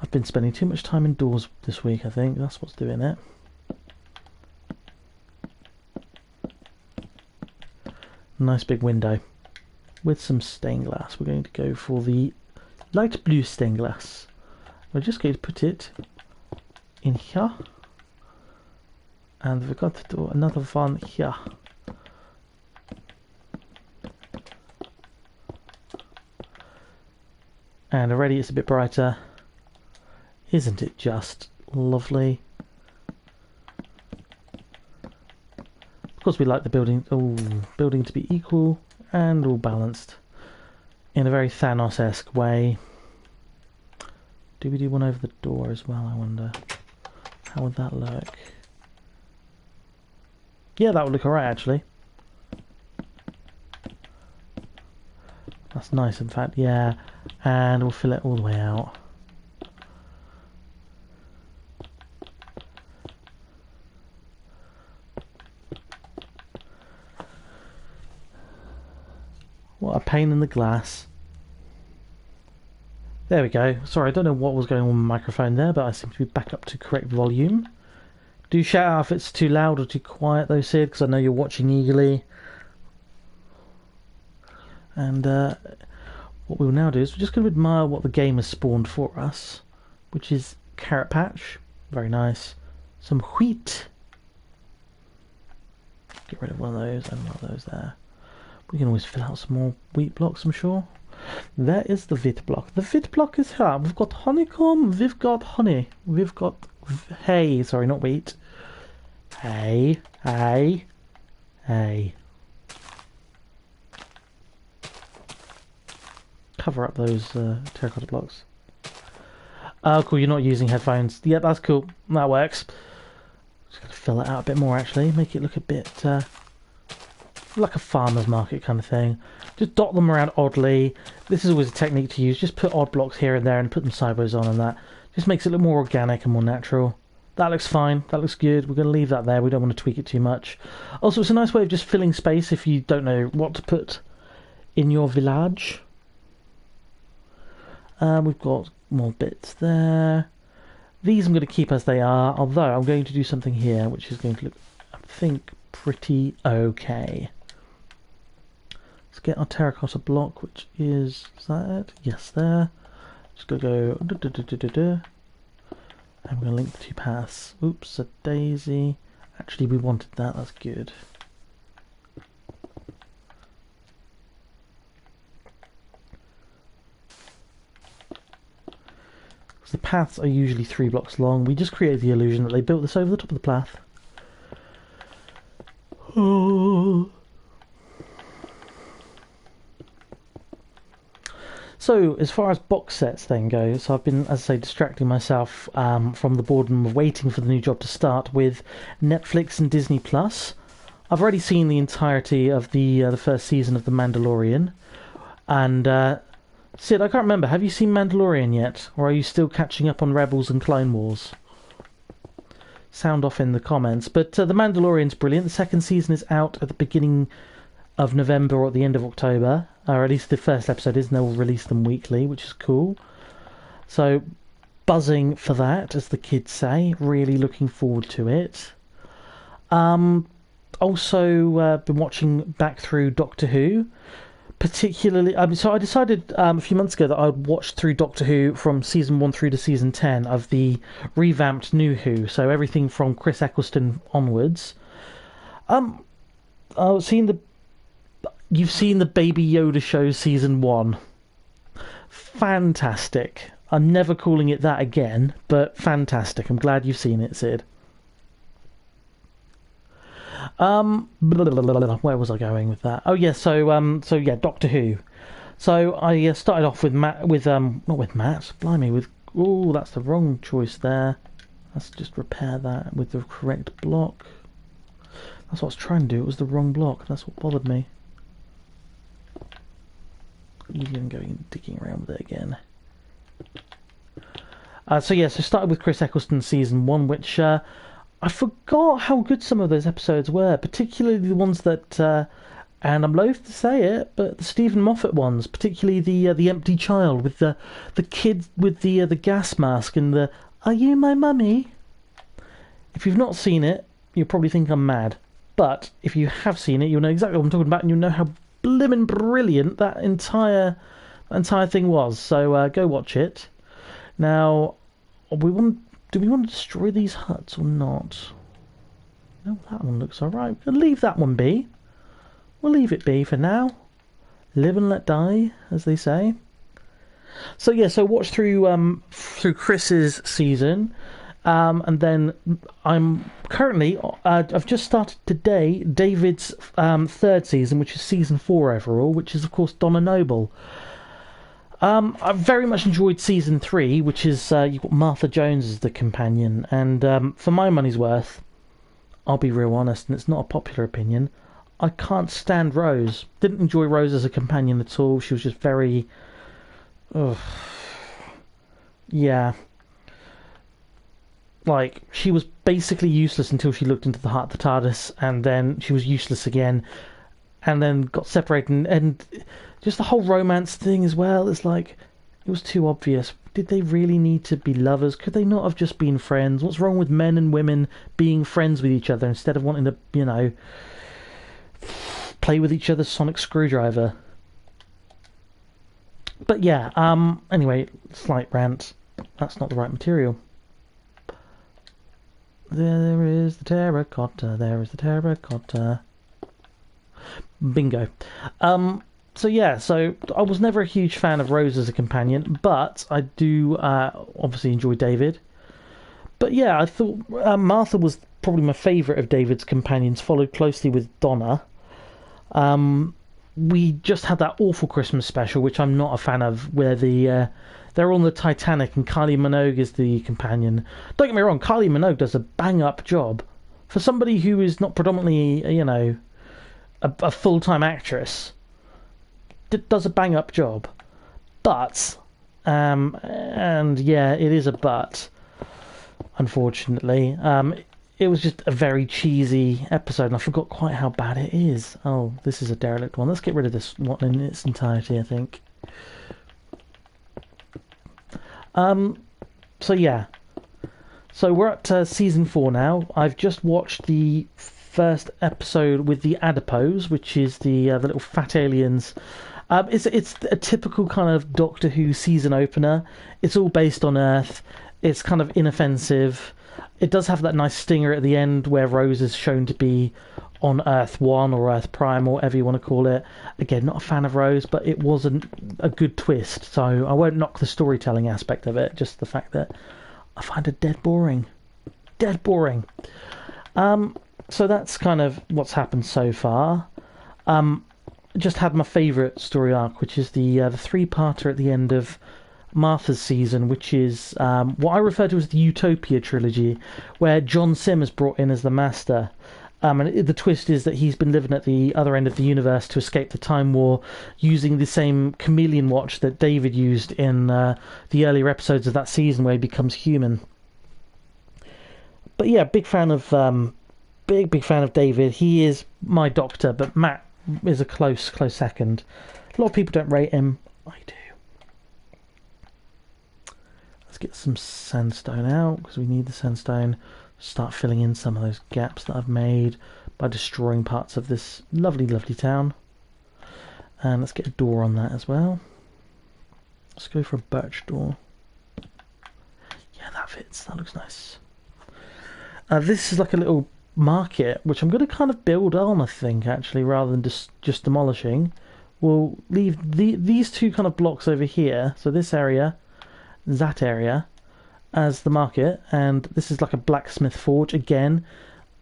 I've been spending too much time indoors this week, I think. That's what's doing it. Nice big window. With some stained glass. We're going to go for the light blue stained glass. We're just going to put it in here. And we've got to do another one here. And already it's a bit brighter. Isn't it just lovely? Of course we like the building to be equal and all balanced in a very Thanos-esque way. Do we do one over the door as well, I wonder? How would that look? Yeah, that would look alright actually. That's nice in fact, yeah. And we'll fill it all the way out. What a pain in the glass. There we go. Sorry, I don't know what was going on with my microphone there, but I seem to be back up to correct volume. Do shout out if it's too loud or too quiet though, Sid, because I know you're watching eagerly. And what we'll now do is we're just going to admire what the game has spawned for us, which is carrot patch. Very nice. Some wheat. Get rid of one of those and one of those there. We can always fill out some more wheat blocks, I'm sure. There is the wheat block. The wheat block is here. We've got honeycomb, we've got honey, we've got hay. Sorry, not wheat. Hay, hay, hay. Cover up those terracotta blocks. Oh, cool, you're not using headphones. Yep, that's cool. That works. Just going to fill it out a bit more, actually. Make it look a bit... like a farmer's market kind of thing. Just dot them around oddly. This is always a technique to use. Just put odd blocks here and there and put them sideways on, and that just makes it look more organic and more natural. That looks fine. That looks good. We're going to leave that there. We don't want to tweak it too much. Also, it's a nice way of just filling space if you don't know what to put in your village. We've got more bits there. These I'm going to keep as they are, although I'm going to do something here which is going to look, I think, pretty okay. Let's get our terracotta block, which is that it? Yes, there. Just going to go... And we're going to link the two paths. Oops, a daisy. Actually, we wanted that. That's good. Because the paths are usually 3 blocks long. We just created the illusion that they built this over the top of the path. Oh. So, as far as box sets then go, so I've been, as I say, distracting myself from the boredom of waiting for the new job to start with Netflix and Disney Plus. I've already seen the entirety of the first season of The Mandalorian. And, Sid, I can't remember, have you seen Mandalorian yet? Or are you still catching up on Rebels and Clone Wars? Sound off in the comments. But The Mandalorian's brilliant. The second season is out at the beginning of November or at the end of October, or at least the first episode is, and they'll release them weekly, which is cool. So, buzzing for that, as the kids say. Really looking forward to it. Also, been watching back through Doctor Who, particularly. So I decided a few months ago that I'd watch through Doctor Who from season 1 through to season 10 of the revamped New Who. So everything from Chris Eccleston onwards. You've seen the Baby Yoda show season 1. Fantastic. I'm never calling it that again, but fantastic. I'm glad you've seen it, Sid. Where was I going with that? Oh yeah, so yeah, Doctor Who. So I started off with Matt, not with Matt, blimey, with, oh, that's the wrong choice there. Let's just repair that with the correct block. That's what I was trying to do, it was the wrong block, that's what bothered me. Even going digging around with it again. So started with Chris Eccleston season 1, which I forgot how good some of those episodes were, particularly the ones that, and I'm loath to say it, but the Stephen Moffat ones, particularly the empty child with the kid with the gas mask and the "Are you my mummy?" If you've not seen it, you'll probably think I'm mad, but if you have seen it, you'll know exactly what I'm talking about, and you'll know how blimmin' brilliant that entire thing was. So go watch it. Now, do we want to destroy these huts or not? No, that one looks alright. We'll leave that one be. We'll leave it be for now. Live and let die, as they say. So yeah, so watch through Chris's season. And then I'm currently, I've just started today David's third season, which is season 4 overall, which is of course Donna Noble. I've very much enjoyed season 3, which is you've got Martha Jones as the companion, and for my money's worth, I'll be real honest, and it's not a popular opinion, I can't stand Rose. Didn't enjoy Rose as a companion at all. She was just very, yeah. Like, she was basically useless until she looked into the heart of the TARDIS, and then she was useless again, and then got separated, and just the whole romance thing as well, it's like, it was too obvious. Did they really need to be lovers? Could they not have just been friends? What's wrong with men and women being friends with each other instead of wanting to, you know, play with each other's sonic screwdriver? But yeah, anyway, slight rant. That's not the right material. There is the terracotta, there is the terracotta. Bingo. So yeah, so I was never a huge fan of Rose as a companion, but I do obviously enjoy David. But yeah, I thought Martha was probably my favourite of David's companions, followed closely with Donna. We just had that awful Christmas special, which I'm not a fan of, where they're on the Titanic and Kylie Minogue is the companion. Don't get me wrong, Kylie Minogue does a bang-up job. For somebody who is not predominantly, you know, a full-time actress, does a bang-up job. But, and yeah, it is a but, unfortunately. It was just a very cheesy episode, and I forgot quite how bad it is. Oh, this is a derelict one. Let's get rid of this one in its entirety, I think. So yeah. So we're up to season 4 now. I've just watched the first episode with the adipose, which is the little fat aliens. It's a typical kind of Doctor Who season opener. It's all based on Earth. It's kind of inoffensive. It does have that nice stinger at the end where Rose is shown to be on Earth 1 or Earth Prime or whatever you want to call it. Again, not a fan of Rose, but it wasn't a good twist, so I won't knock the storytelling aspect of it, just the fact that I find it dead boring. Dead boring. So that's kind of what's happened so far. Just had my favourite story arc, which is the three-parter at the end of Martha's season, which is what I refer to as the Utopia trilogy, where John Sim is brought in as the Master. And the twist is that he's been living at the other end of the universe to escape the Time War using the same chameleon watch that David used in the earlier episodes of that season where he becomes human. But yeah, big fan of David. He is my Doctor, but Matt is a close second. A lot of people don't rate him. I do. Let's get some sandstone out because we need the sandstone. Start filling in some of those gaps that I've made by destroying parts of this lovely town. And let's get a door on that as well. Let's go for a birch door. Yeah, that fits. That looks nice. This is like a little market, which I'm going to kind of build on, I think, actually, rather than just demolishing. We'll leave these two kind of blocks over here, so this area, that area, as the market, and this is like a blacksmith forge. Again,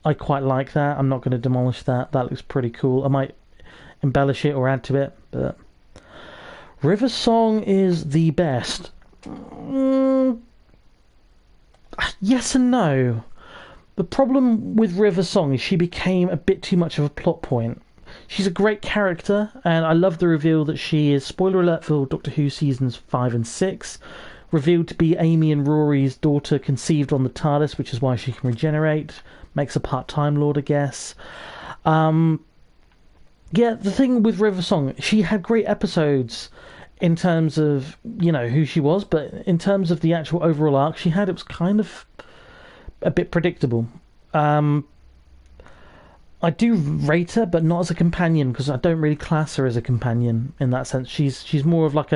I quite like that. I'm not going to demolish that. That looks pretty cool. I might embellish it or add to it, but River Song is the best. Yes and no. The problem with River Song is she became a bit too much of a plot point. She's a great character, and I love the reveal that she is, spoiler alert for Doctor Who seasons 5 and 6, revealed to be Amy and Rory's daughter conceived on the TARDIS, which is why she can regenerate. Makes a part-time Lord, I guess. Yeah, the thing with River Song, she had great episodes in terms of, you know, who she was, but in terms of the actual overall arc she had, it was kind of a bit predictable. I do rate her, but not as a companion, because I don't really class her as a companion in that sense. She's more of like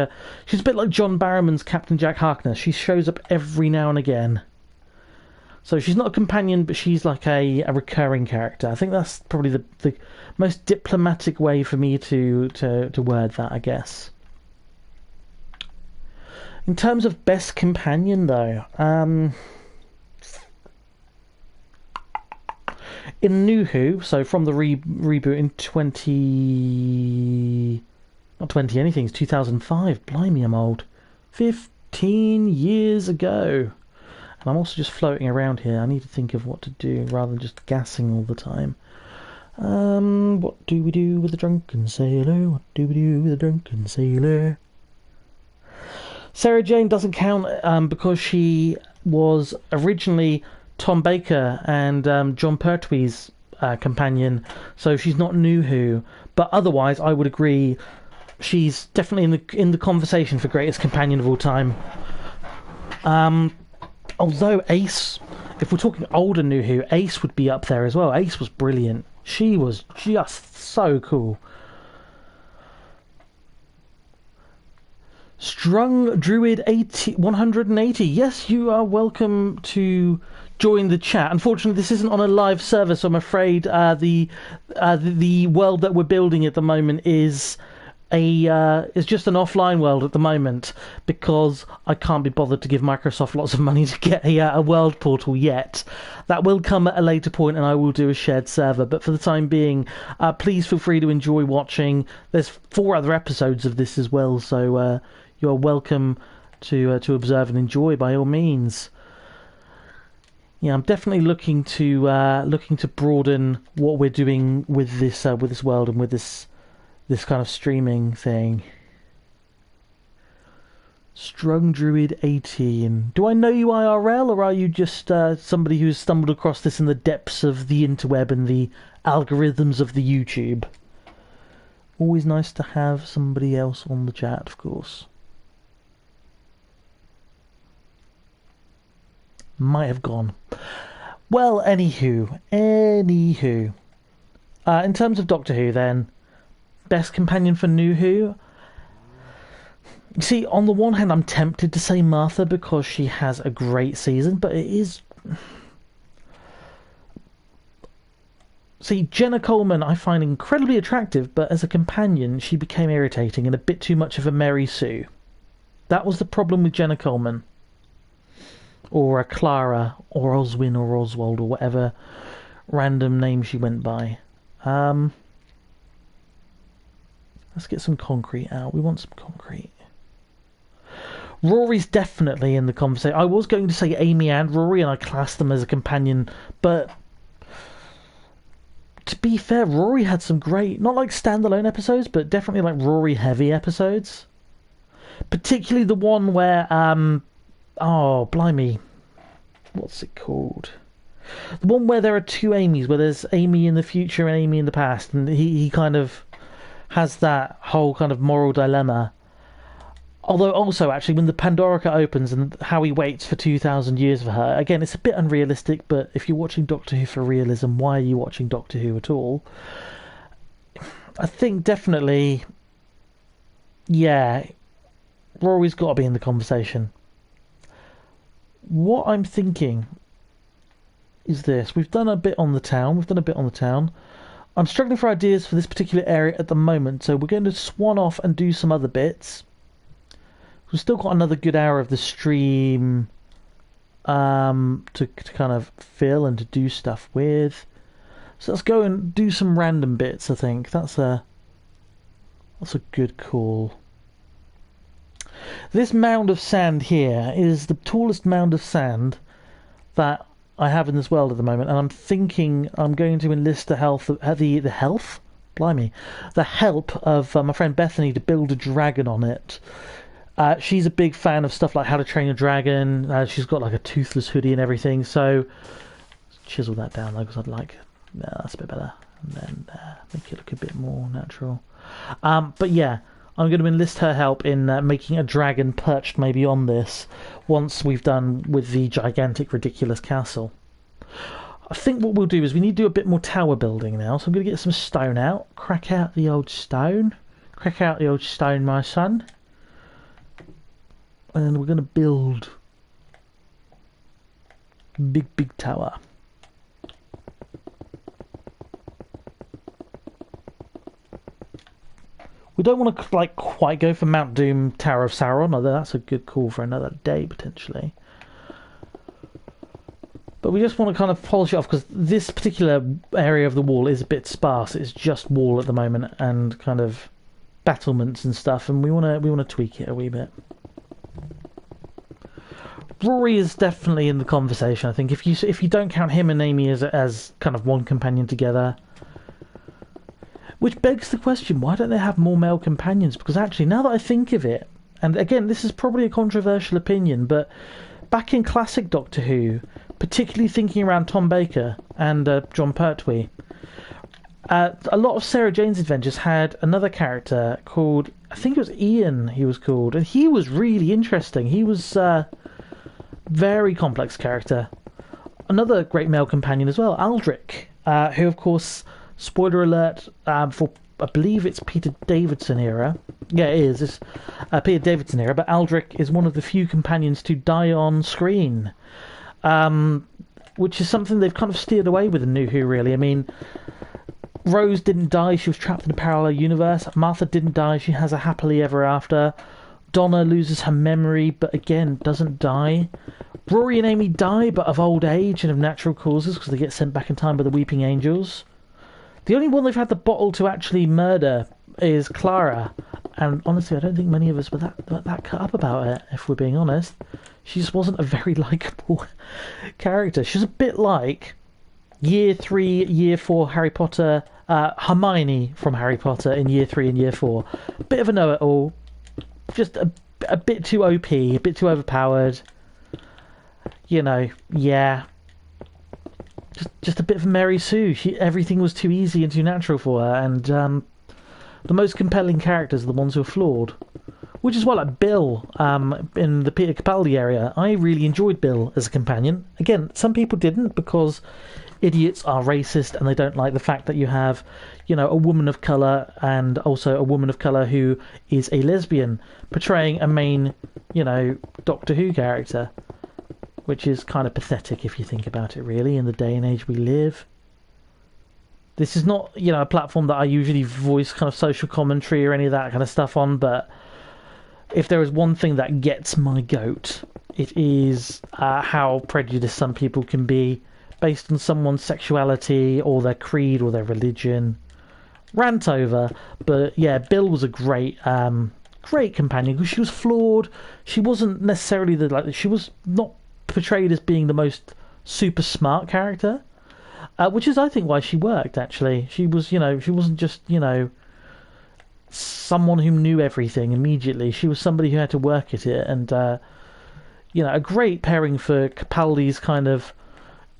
she's a bit like John Barrowman's Captain Jack Harkness. She shows up every now and again. So she's not a companion, but she's like a recurring character. I think that's probably the most diplomatic way for me to word that, I guess. In terms of best companion, though, in New Who, so from the reboot in 2005, blimey, I'm old, 15 years ago. And I'm also just floating around here. I need to think of what to do rather than just gassing all the time. What do we do with the drunken sailor? What do we do with the drunken sailor? Sarah Jane doesn't count because she was originally Tom Baker and John Pertwee's companion, so she's not New Who. But otherwise, I would agree, she's definitely in the conversation for greatest companion of all time. Although Ace, if we're talking older New Who, Ace would be up there as well. Ace was brilliant. She was just so cool. Strung Druid 180. Yes, you are welcome to join the chat. Unfortunately, this isn't on a live server, so I'm afraid the world that we're building at the moment is just an offline world at the moment, because I can't be bothered to give Microsoft lots of money to get a world portal yet. That will come at a later point, and I will do a shared server. But for the time being, please feel free to enjoy watching. There's 4 other episodes of this as well, so you are welcome to observe and enjoy by all means. Yeah, I'm definitely looking to broaden what we're doing with this world and with this kind of streaming thing. Strong Druid 18. Do I know you IRL, or are you just somebody who's stumbled across this in the depths of the interweb and the algorithms of the YouTube? Always nice to have somebody else on the chat, of course. Might have gone. Well, anywho. In terms of Doctor Who, then, best companion for New Who. See, on the one hand, I'm tempted to say Martha because she has a great season, but it is. See, Jenna Coleman I find incredibly attractive, but as a companion, she became irritating and a bit too much of a Mary Sue. That was the problem with Jenna Coleman. Or a Clara, or Oswin, or Oswald, or whatever random name she went by. Let's get some concrete out. We want some concrete. Rory's definitely in the conversation. I was going to say Amy and Rory, and I classed them as a companion, but to be fair, Rory had some great, not like standalone episodes, but definitely like Rory-heavy episodes. Particularly the one where, oh, blimey. What's it called? The one where there are two Amys, where there's Amy in the future and Amy in the past, and he kind of has that whole kind of moral dilemma. Although also, actually, when the Pandorica opens and how he waits for 2,000 years for her, again, it's a bit unrealistic, but if you're watching Doctor Who for realism, why are you watching Doctor Who at all? I think definitely, yeah, Rory's got to be in the conversation. What I'm thinking is this. We've done a bit on the town. I'm struggling for ideas for this particular area at the moment, so we're going to swan off and do some other bits. We've still got another good hour of the stream to kind of fill and to do stuff with. So let's go and do some random bits, I think. That's a good call. This mound of sand here is the tallest mound of sand that I have in this world at the moment, and I'm thinking I'm going to enlist the help of my friend Bethany to build a dragon on it. She's a big fan of stuff like How to Train a Dragon. She's got like a toothless hoodie and everything, so chisel that down though, because I'd like, that's a bit better, and then make it look a bit more natural. But yeah, I'm going to enlist her help in making a dragon perched maybe on this once we've done with the gigantic, ridiculous castle. I think what we'll do is we need to do a bit more tower building now, so I'm going to get some stone out. Crack out the old stone. Crack out the old stone, my son. And we're going to build big tower. We don't want to like quite go for Mount Doom Tower of Sauron, although that's a good call for another day potentially. But we just want to kind of polish it off because this particular area of the wall is a bit sparse. It's just wall at the moment and kind of battlements and stuff, and we want to tweak it a wee bit. Rory is definitely in the conversation. I think if you don't count him and Amy as kind of one companion together. Which begs the question, why don't they have more male companions? Because actually, now that I think of it, and again, this is probably a controversial opinion, but back in classic Doctor Who, particularly thinking around Tom Baker and Jon Pertwee, a lot of Sarah Jane's adventures had another character called, I think it was Ian he was called, and he was really interesting. He was a very complex character. Another great male companion as well, Aldrich, who of course... Spoiler alert, for I believe it's Peter Davidson era. Yeah, it is. It's Peter Davidson era, but Aldrich is one of the few companions to die on screen. Which is something they've kind of steered away with in New Who, really. I mean, Rose didn't die, she was trapped in a parallel universe. Martha didn't die, she has a happily ever after. Donna loses her memory, but again, doesn't die. Rory and Amy die, but of old age and of natural causes, because they get sent back in time by the Weeping Angels. The only one they've had the bottle to actually murder is Clara, And honestly, I don't think many of us were that cut up about it, if we're being honest. She just wasn't a very likeable character. She was a bit like Year 3, Year 4 Harry Potter, Hermione from Harry Potter in Year 3 and Year 4. Bit of a know-it-all, just a bit too OP, a bit too overpowered. You know, yeah. Just a bit of Mary Sue. Everything was too easy and too natural for her, and the most compelling characters are the ones who are flawed. Which is why, like Bill, in the Peter Capaldi area, I really enjoyed Bill as a companion. Again, some people didn't because idiots are racist and they don't like the fact that you have, you know, a woman of colour and also a woman of colour who is a lesbian portraying a main, you know, Doctor Who character. Which is kind of pathetic if you think about it, really, in the day and age we live. This is not, you know, a platform that I usually voice kind of social commentary or any of that kind of stuff on, but if there is one thing that gets my goat, it is how prejudiced some people can be based on someone's sexuality or their creed or their religion. Rant over. But yeah, Bill was a great companion because she was flawed. She wasn't necessarily she was not portrayed as being the most super smart character, which is, I think, why she worked, actually. She was, you know, she wasn't just, you know, someone who knew everything immediately. She was somebody who had to work at it, and, you know, a great pairing for Capaldi's kind of,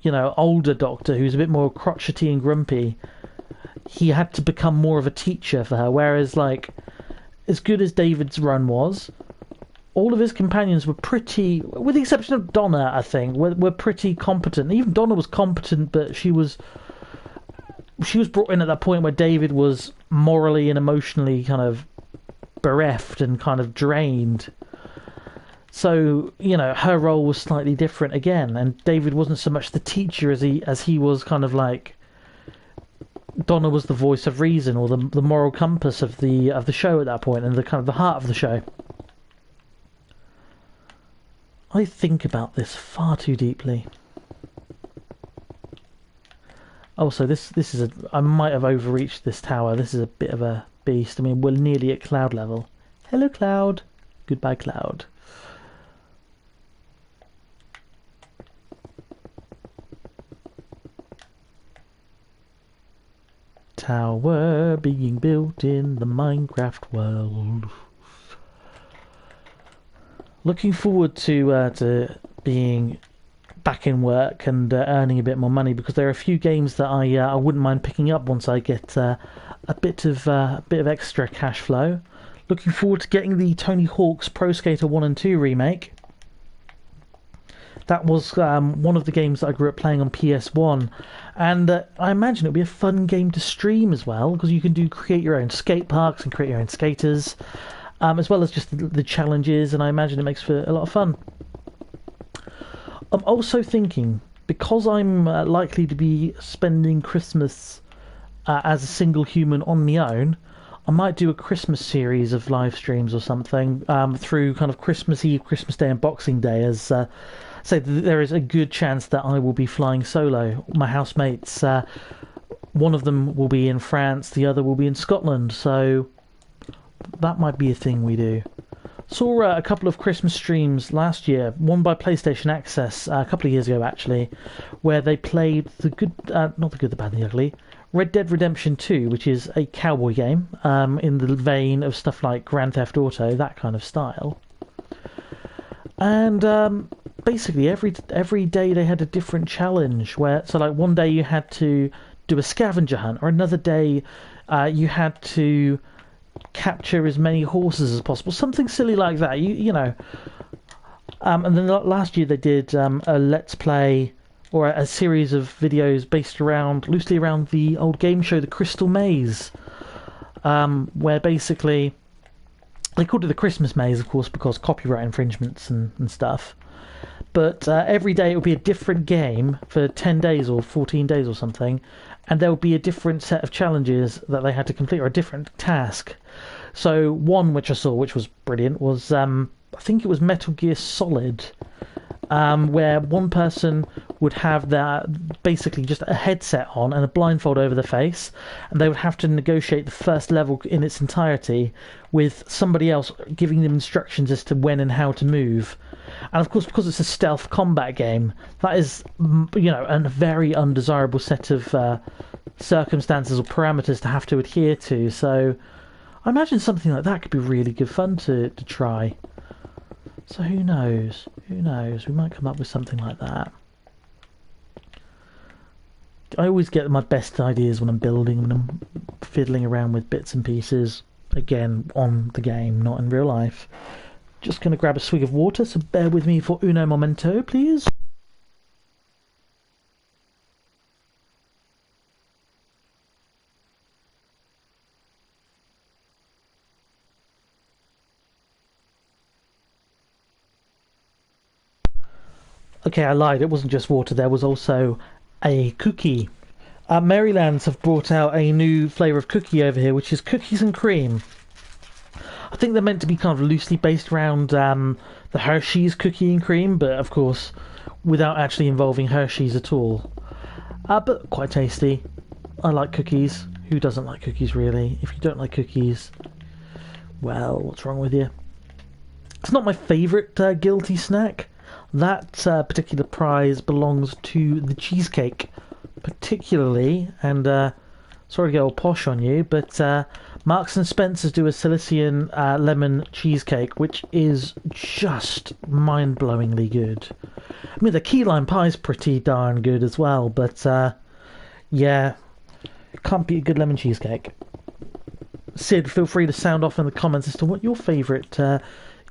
you know, older Doctor who's a bit more crotchety and grumpy. He had to become more of a teacher for her, whereas, like, as good as David's run was, all of his companions were pretty, with the exception of Donna, I think, were pretty competent. Even Donna was competent, but she was brought in at that point where David was morally and emotionally kind of bereft and kind of drained. So, you know, her role was slightly different again, and David wasn't so much the teacher as he was kind of like Donna was the voice of reason or the moral compass of the show at that point, and the kind of the heart of the show. I think about this far too deeply. Also, this is I might have overreached this tower. This is a bit of a beast. I mean, we're nearly at cloud level. Hello, cloud. Goodbye, cloud. Tower being built in the Minecraft world. Looking forward to being back in work and earning a bit more money, because there are a few games that I wouldn't mind picking up once I get a bit of extra cash flow. Looking forward to getting the Tony Hawk's Pro Skater 1 and 2 remake. That was one of the games that I grew up playing on PS1, and I imagine it'll be a fun game to stream as well, because you can create your own skate parks and create your own skaters. As well as just the challenges, and I imagine it makes for a lot of fun. I'm also thinking, because I'm likely to be spending Christmas as a single human on my own, I might do a Christmas series of live streams or something through kind of Christmas Eve, Christmas Day and Boxing Day, as say there is a good chance that I will be flying solo. My housemates, one of them will be in France, the other will be in Scotland, so that might be a thing we do. Saw a couple of Christmas streams last year, one by PlayStation Access a couple of years ago actually, where they played the good, not the good, the bad, and the ugly, Red Dead Redemption 2, which is a cowboy game in the vein of stuff like Grand Theft Auto, that kind of style. And basically every day they had a different challenge, where so like one day you had to do a scavenger hunt, or another day you had to capture as many horses as possible, something silly like that. You know. And then last year they did a let's play, or a series of videos based loosely around the old game show The Crystal Maze, where basically they called it the Christmas Maze, of course, because copyright infringements and stuff. But every day it would be a different game for 10 days or 14 days or something, and there would be a different set of challenges that they had to complete, or a different task. So one which I saw, which was brilliant, was I think it was Metal Gear Solid, where one person would have basically just a headset on and a blindfold over the face, and they would have to negotiate the first level in its entirety with somebody else giving them instructions as to when and how to move. And of course, because it's a stealth combat game, that is, a very undesirable set of circumstances or parameters to have to adhere to. So I imagine something like that could be really good fun to try. So who knows? Who knows? We might come up with something like that. I always get my best ideas when I'm building, when I'm fiddling around with bits and pieces. Again, on the game, not in real life. Just going to grab a swig of water, so bear with me for uno momento, please. Okay, I lied. It wasn't just water. There was also a cookie. Marylands have brought out a new flavour of cookie over here, which is cookies and cream. I think they're meant to be kind of loosely based around the Hershey's cookie and cream, but of course, without actually involving Hershey's at all. But quite tasty. I like cookies. Who doesn't like cookies, really? If you don't like cookies, well, what's wrong with you? It's not my favourite guilty snack. That particular prize belongs to the cheesecake, particularly, and sorry to get all posh on you, but Marks and Spencer's do a Cilician lemon cheesecake, which is just mind-blowingly good. I mean, the key lime pie is pretty darn good as well, but yeah, can't beat a good lemon cheesecake. Sid, feel free to sound off in the comments as to what your favourite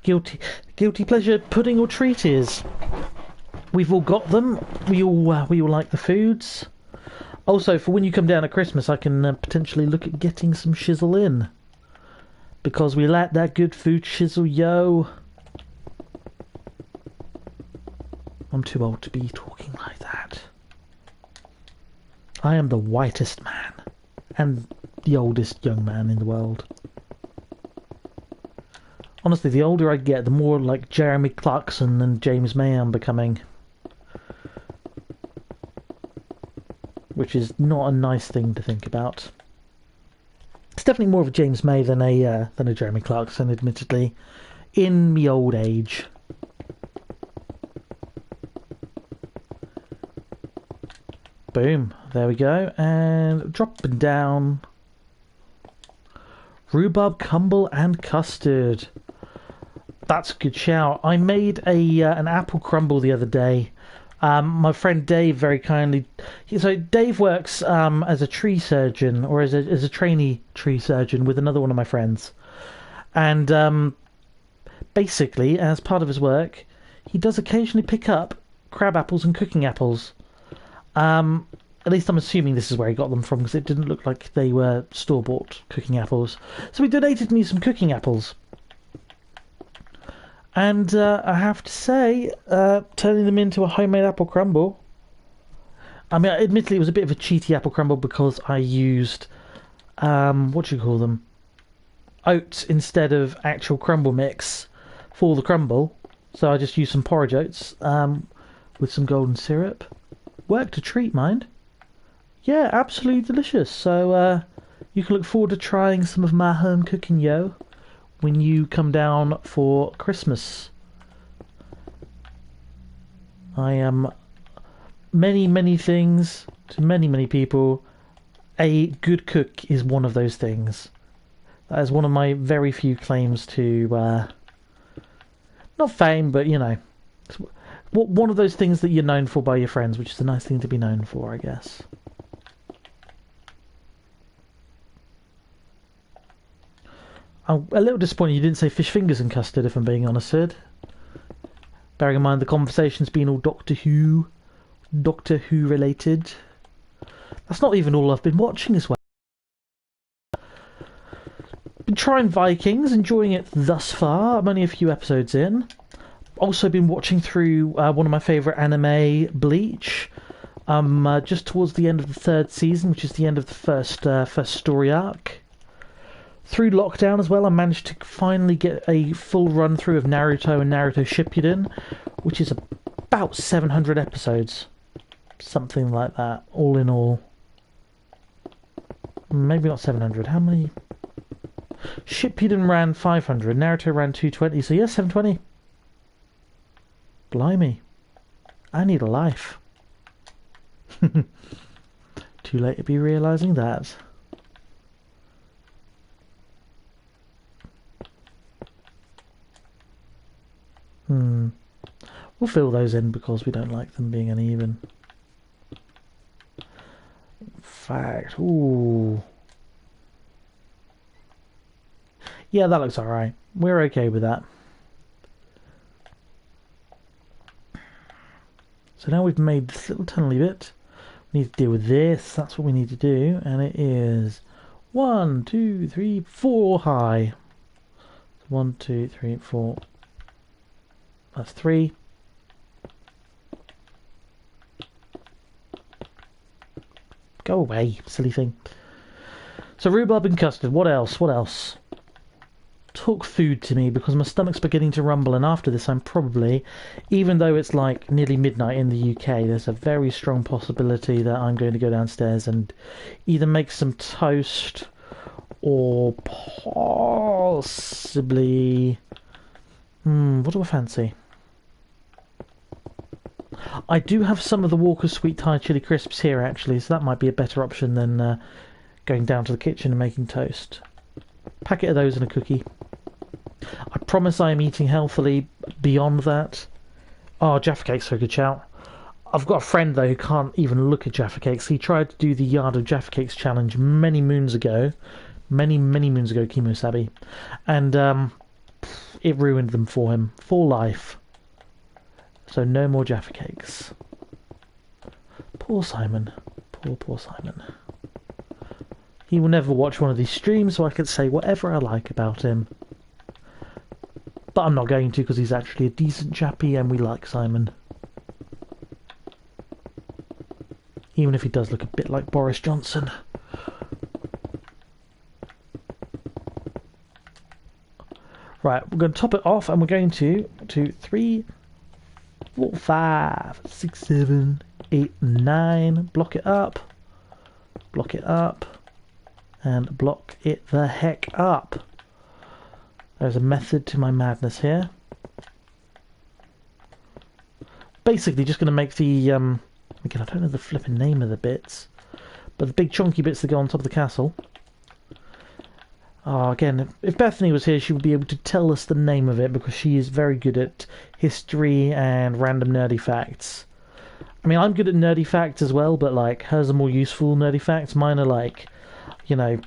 guilty pleasure pudding or treat is. We've all got them. We all like the foods. Also, for when you come down at Christmas, I can potentially look at getting some shizzle in, because we like that good food shizzle, yo. I'm too old to be talking like that. I am the whitest man and the oldest young man in the world. Honestly, the older I get, the more like Jeremy Clarkson and James May I'm becoming. Which is not a nice thing to think about. It's definitely more of a James May than a Jeremy Clarkson, admittedly, in me old age. Boom, there we go, and dropping down. Rhubarb, crumble, and custard. That's a good shout. I made an apple crumble the other day. My friend Dave very kindly. So Dave works as a tree surgeon, or as a trainee tree surgeon with another one of my friends, and basically, as part of his work, he does occasionally pick up crab apples and cooking apples. At least I'm assuming this is where he got them from, because it didn't look like they were store-bought cooking apples. So he donated me some cooking apples. And I have to say, turning them into a homemade apple crumble. I mean, admittedly, it was a bit of a cheaty apple crumble because I used, what do you call them? Oats instead of actual crumble mix for the crumble. So I just used some porridge oats with some golden syrup. Worked a treat, mind. Yeah, absolutely delicious. So you can look forward to trying some of my home cooking, yo, when you come down for Christmas. I am many things to many people. A good cook is one of those things. That is one of my very few claims to not fame, but one of those things that you're known for by your friends, which is a nice thing to be known for, I guess. I'm a little disappointed you didn't say fish fingers and custard, if I'm being honest, Sid. Bearing in mind the conversation's been all Doctor Who related. That's not even all I've been watching as well. Been trying Vikings, enjoying it thus far. I'm only a few episodes in. Also been watching through one of my favourite anime, Bleach. Just towards the end of the third season, which is the end of the first story arc. Through lockdown as well, I managed to finally get a full run through of Naruto and Naruto Shippuden, which is about 700 episodes. Something like that, all in all. Maybe not 700. How many? Shippuden ran 500, Naruto ran 220, so yeah, 720. Blimey. I need a life. Too late to be realising that. We'll fill those in because we don't like them being uneven. In fact, ooh. Yeah, that looks alright. We're okay with that. So now we've made this little tunnely bit. We need to deal with this. That's what we need to do. And it is 1, 2, 3, 4 high. 1, 2, 3, 4. That's 3. Go away, silly thing. So rhubarb and custard. What else? What else? Talk food to me because my stomach's beginning to rumble, and after this I'm probably, even though it's like nearly midnight in the UK, there's a very strong possibility that I'm going to go downstairs and either make some toast or possibly... what do I fancy? I do have some of the Walker's Sweet Thai Chili Crisps here actually, so that might be a better option than going down to the kitchen and making toast. Packet of those and a cookie. I promise I am eating healthily beyond that. Oh, Jaffa Cakes are a good shout. I've got a friend though who can't even look at Jaffa Cakes. He tried to do the Yard of Jaffa Cakes challenge many moons ago. Many moons ago, Kimo Sabi. And it ruined them for him. For life. So no more Jaffa Cakes. Poor Simon. Poor Simon. He will never watch one of these streams, so I can say whatever I like about him. But I'm not going to, because he's actually a decent chappy and we like Simon. Even if he does look a bit like Boris Johnson. Right, we're going to top it off and we're going to 2, 3, 4, 5, 6, 7, 8, 9. Block it up. Block it up. And block it the heck up. There's a method to my madness here. Basically just going to make the, again I don't know the flipping name of the bits, but the big chunky bits that go on top of the castle. Oh, again, if Bethany was here she would be able to tell us the name of it because she is very good at history and random nerdy facts. I mean, I'm good at nerdy facts as well, but like hers are more useful nerdy facts. Mine are like, you know,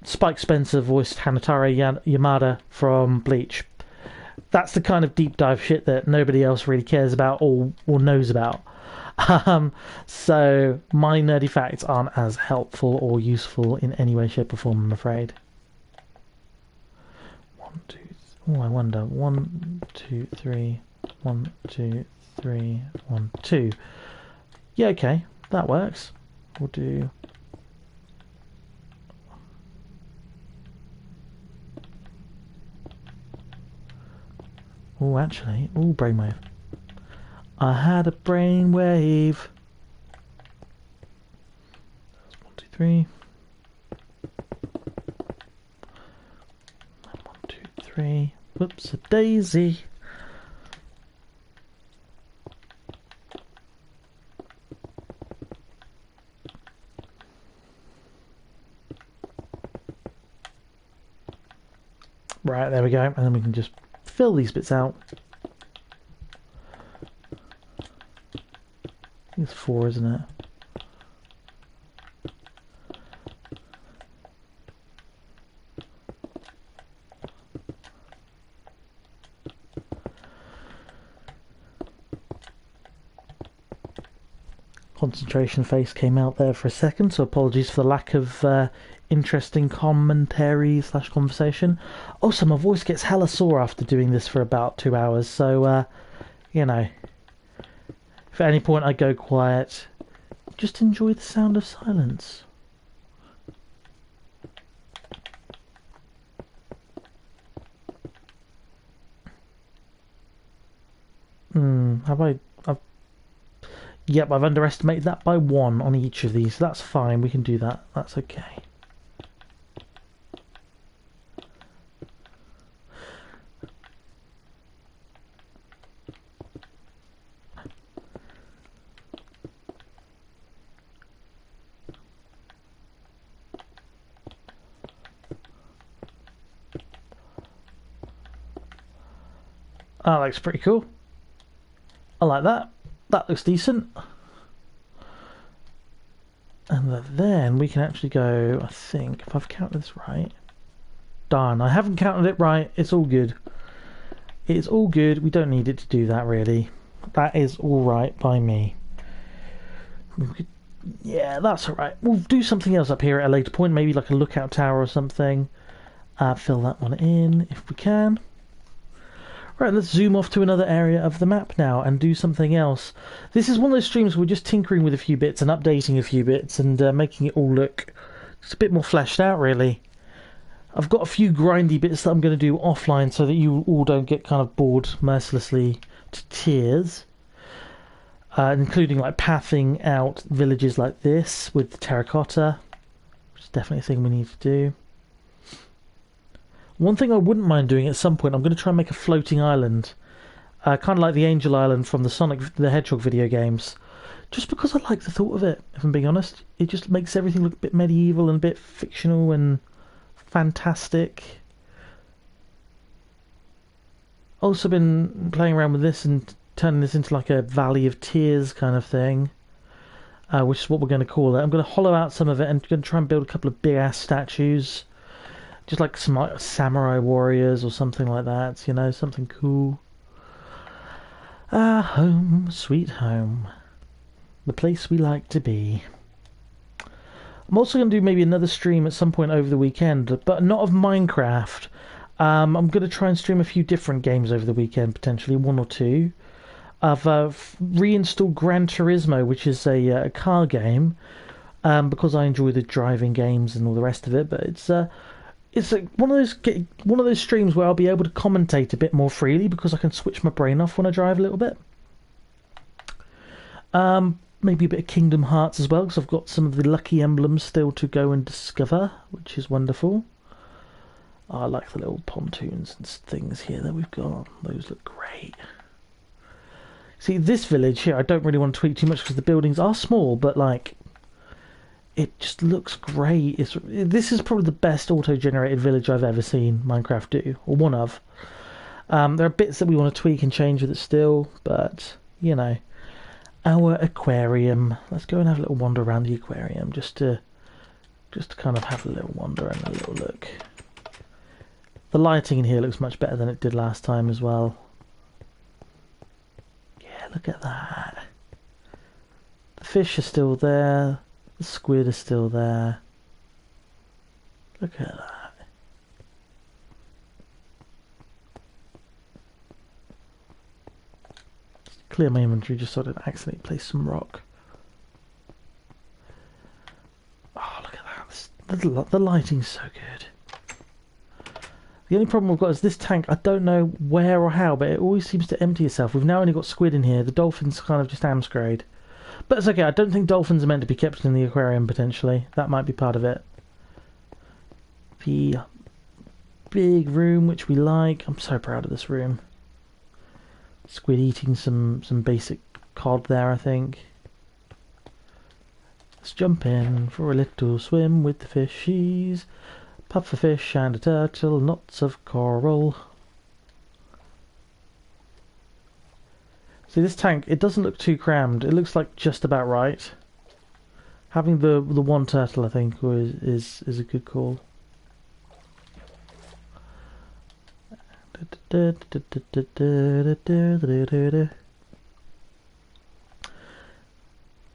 Spike Spencer voiced Hanatari Yamada from Bleach. That's the kind of deep dive shit that nobody else really cares about or knows about. So my nerdy facts aren't as helpful or useful in any way, shape or form, I'm afraid. 1, 2, oh, I wonder. 1, 2, 3. 1, 2, 3. 1, 2. Yeah, okay, that works. We'll do... Oh, actually, oh, brainwave. I had a brainwave. 1, 2, 3. 1, 2, 3. Whoops, a daisy. Right, there we go, and then we can just fill these bits out. I think it's 4, isn't it? Concentration face came out there for a second, so apologies for the lack of interesting commentary / conversation. Also, my voice gets hella sore after doing this for about 2 hours, so, you know, if at any point I go quiet, just enjoy the sound of silence. Have I? Yep, I've underestimated that by 1 on each of these. That's fine. We can do that. That's okay. That looks pretty cool. I like that. That looks decent. And then we can actually go, I think, if I've counted this right. Darn, I haven't counted it right. It's all good. It's all good. We don't need it to do that, really. That is all right by me. Yeah, that's all right. We'll do something else up here at a later point, maybe like a lookout tower or something. Fill that one in if we can. Right, let's zoom off to another area of the map now and do something else. This is one of those streams where we're just tinkering with a few bits and updating a few bits and making it all look just a bit more fleshed out, really. I've got a few grindy bits that I'm going to do offline so that you all don't get kind of bored mercilessly to tears. Including like pathing out villages like this with the terracotta, which is definitely a thing we need to do. One thing I wouldn't mind doing at some point, I'm going to try and make a floating island. Kind of like the Angel Island from the Sonic the Hedgehog video games. Just because I like the thought of it, if I'm being honest. It just makes everything look a bit medieval and a bit fictional and fantastic. Also been playing around with this and turning this into like a Valley of Tears kind of thing. Which is what we're going to call it. I'm going to hollow out some of it and going to try and build a couple of big-ass statues. Just like some like, samurai warriors or something like that, you know, something cool. Ah, home, sweet home. The place we like to be. I'm also going to do maybe another stream at some point over the weekend, but not of Minecraft. I'm going to try and stream a few different games over the weekend, potentially, 1 or 2. I've reinstalled Gran Turismo, which is a car game, because I enjoy the driving games and all the rest of it, but it's like one of those streams where I'll be able to commentate a bit more freely because I can switch my brain off when I drive a little bit. Maybe a bit of Kingdom Hearts as well because I've got some of the lucky emblems still to go and discover, which is wonderful. I like the little pontoons and things here that we've got. Those look great. See, this village here, I don't really want to tweak too much because the buildings are small, but like, it just looks great. This is probably the best auto-generated village I've ever seen Minecraft do, or one of. There are bits that we want to tweak and change with it still, but, you know. Our aquarium. Let's go and have a little wander around the aquarium, just to kind of have a little wander and a little look. The lighting in here looks much better than it did last time as well. Yeah, look at that. The fish are still there. The squid is still there. Look at that. Clear my inventory just so I don't accidentally place some rock. Oh, look at that. The lighting's so good. The only problem we've got is this tank, I don't know where or how, but it always seems to empty itself. We've now only got squid in here. The dolphins kind of just amscrayed. But it's okay, I don't think dolphins are meant to be kept in the aquarium, potentially. That might be part of it. The big room, which we like. I'm so proud of this room. Squid eating some basic cod there, I think. Let's jump in for a little swim with the fishies. Puff a fish and a turtle, knots of coral. See, this tank, it doesn't look too crammed. It looks like just about right. Having the one turtle, I think, is a good call.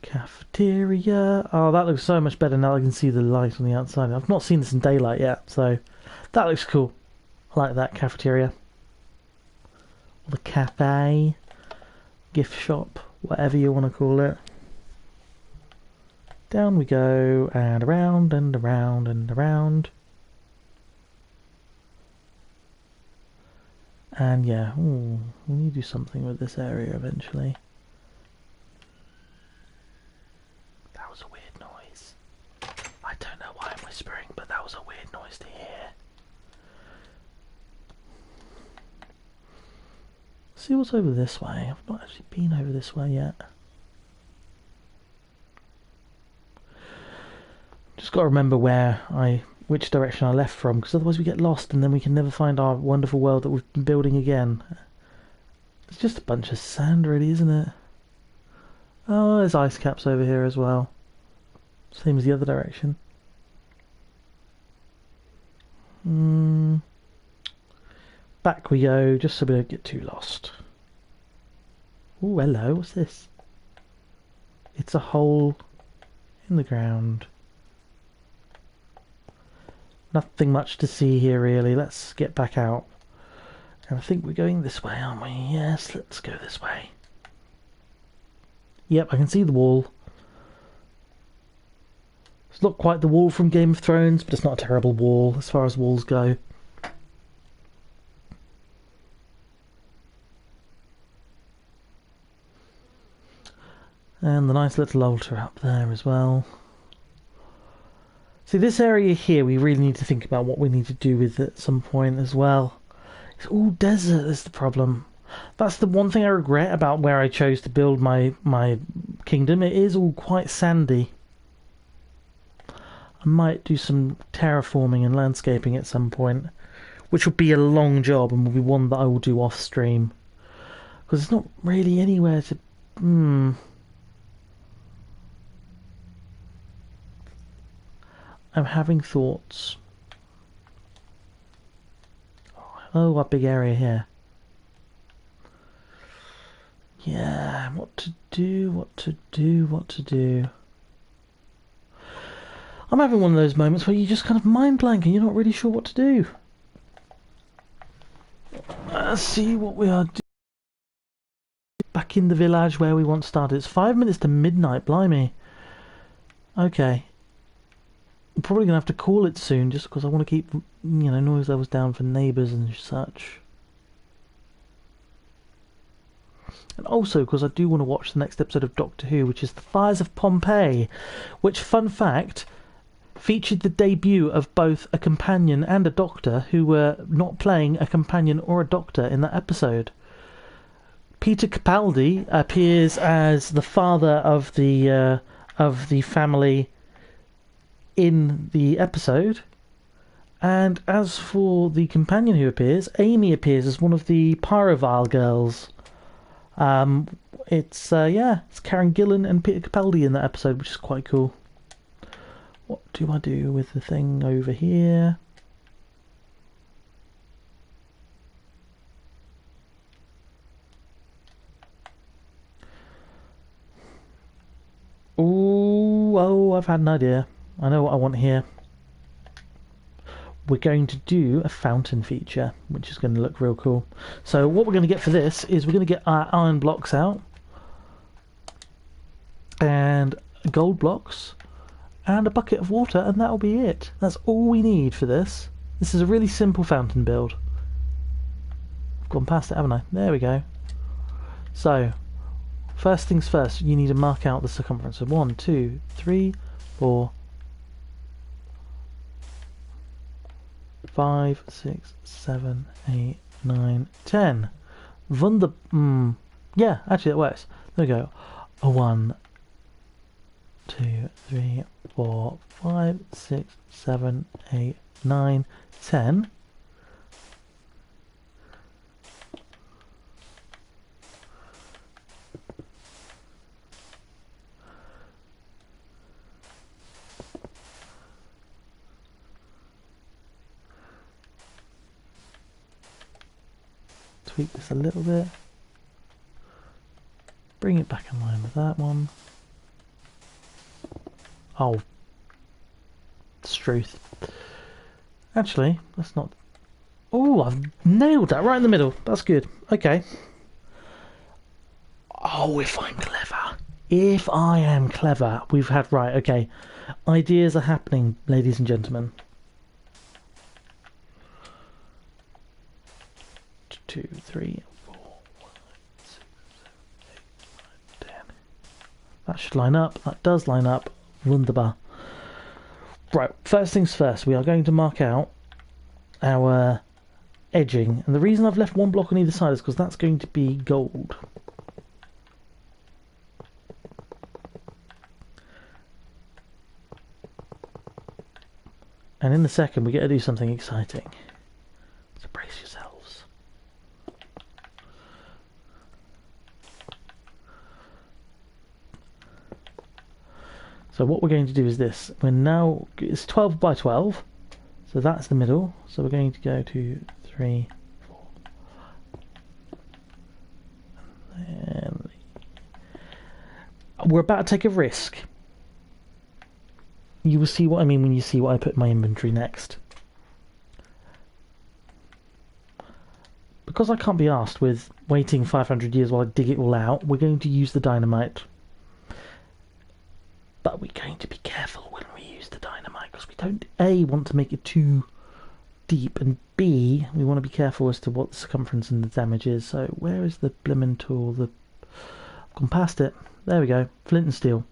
Cafeteria. Oh, that looks so much better now I can see the light on the outside. I've not seen this in daylight yet, so that looks cool. I like that cafeteria. Or the cafe. Gift shop. Whatever you want to call it. Down we go, and around and around and around. And yeah, ooh, we need to do something with this area eventually. That was a weird noise. I don't know why I'm whispering, but that was a weird noise to hear. See what's over this way. I've not actually been over this way yet. Just got to remember which direction I left from, because otherwise we get lost and then we can never find our wonderful world that we've been building again. It's just a bunch of sand, really, isn't it? Oh, there's ice caps over here as well. Same as the other direction. Back we go, just so we don't get too lost. Oh, hello, what's this? It's a hole in the ground. Nothing much to see here, really. Let's get back out. And I think we're going this way, aren't we? Yes, let's go this way. Yep, I can see the wall. It's not quite the wall from Game of Thrones, but it's not a terrible wall as far as walls go. And the nice little altar up there as well. See, this area here, we really need to think about what we need to do with it at some point as well. It's all desert is the problem. That's the one thing I regret about where I chose to build my kingdom. It is all quite sandy. I might do some terraforming and landscaping at some point, which will be a long job and will be one that I will do off stream. Because there's not really anywhere to... I'm having thoughts. Oh, a big area here. Yeah, what to do. I'm having one of those moments where you just kind of mind blank and you're not really sure what to do. Let's see what we are doing. Back in the village where we once started. It's 5 minutes to midnight, blimey. Okay. I'm probably going to have to call it soon just because I want to keep, noise levels down for neighbours and such. And also because I do want to watch the next episode of Doctor Who, which is The Fires of Pompeii, which, fun fact, featured the debut of both a companion and a doctor who were not playing a companion or a doctor in that episode. Peter Capaldi appears as the father of the family in the episode, and as for the companion who appears, Amy appears as one of the Pyrovile girls. It's Karen Gillan and Peter Capaldi in that episode, which is quite cool. What do I do with the thing over here? Oh, I've had an idea. I know what I want here. We're going to do a fountain feature, which is going to look real cool. So what we're going to get for this is we're going to get our iron blocks out and gold blocks and a bucket of water, and that'll be it. That's all we need for this. This is a really simple fountain build. I've gone past it, haven't I? There we go. So, first things first, you need to mark out the circumference of 1, 2, 3, 4, 5, 6, 7, 8, 9, 10. Yeah, actually that works. There we go. 1, 2, 3, 4, 5, 6, 7, 8, 9, 10. Tweak this a little bit. Bring it back in line with that one. Oh, struth. Actually, that's not... Oh, I've nailed that right in the middle. That's good. Okay. Oh, if I'm clever. If I am clever. We've had... Right, okay. Ideas are happening, ladies and gentlemen. 2, 3, 4, 5, 6, 7, 8, 9, 10. That should line up. That does line up. Wunderbar. Right, first things first, we are going to mark out our edging. And the reason I've left one block on either side is because that's going to be gold. And in the second, we get to do something exciting. So brace yourselves. So what we're going to do is this. We're now, it's 12 by 12. So that's the middle. So we're going to go to 3, 4. And we're about to take a risk. You will see what I mean when you see what I put in my inventory next. Because I can't be asked with waiting 500 years while I dig it all out, we're going to use the dynamite. But we're going to be careful when we use the dynamite, because we don't, A, want to make it too deep, and B, we want to be careful as to what the circumference and the damage is. So where is the blimmin' tool? I've gone past it. There we go. Flint and steel.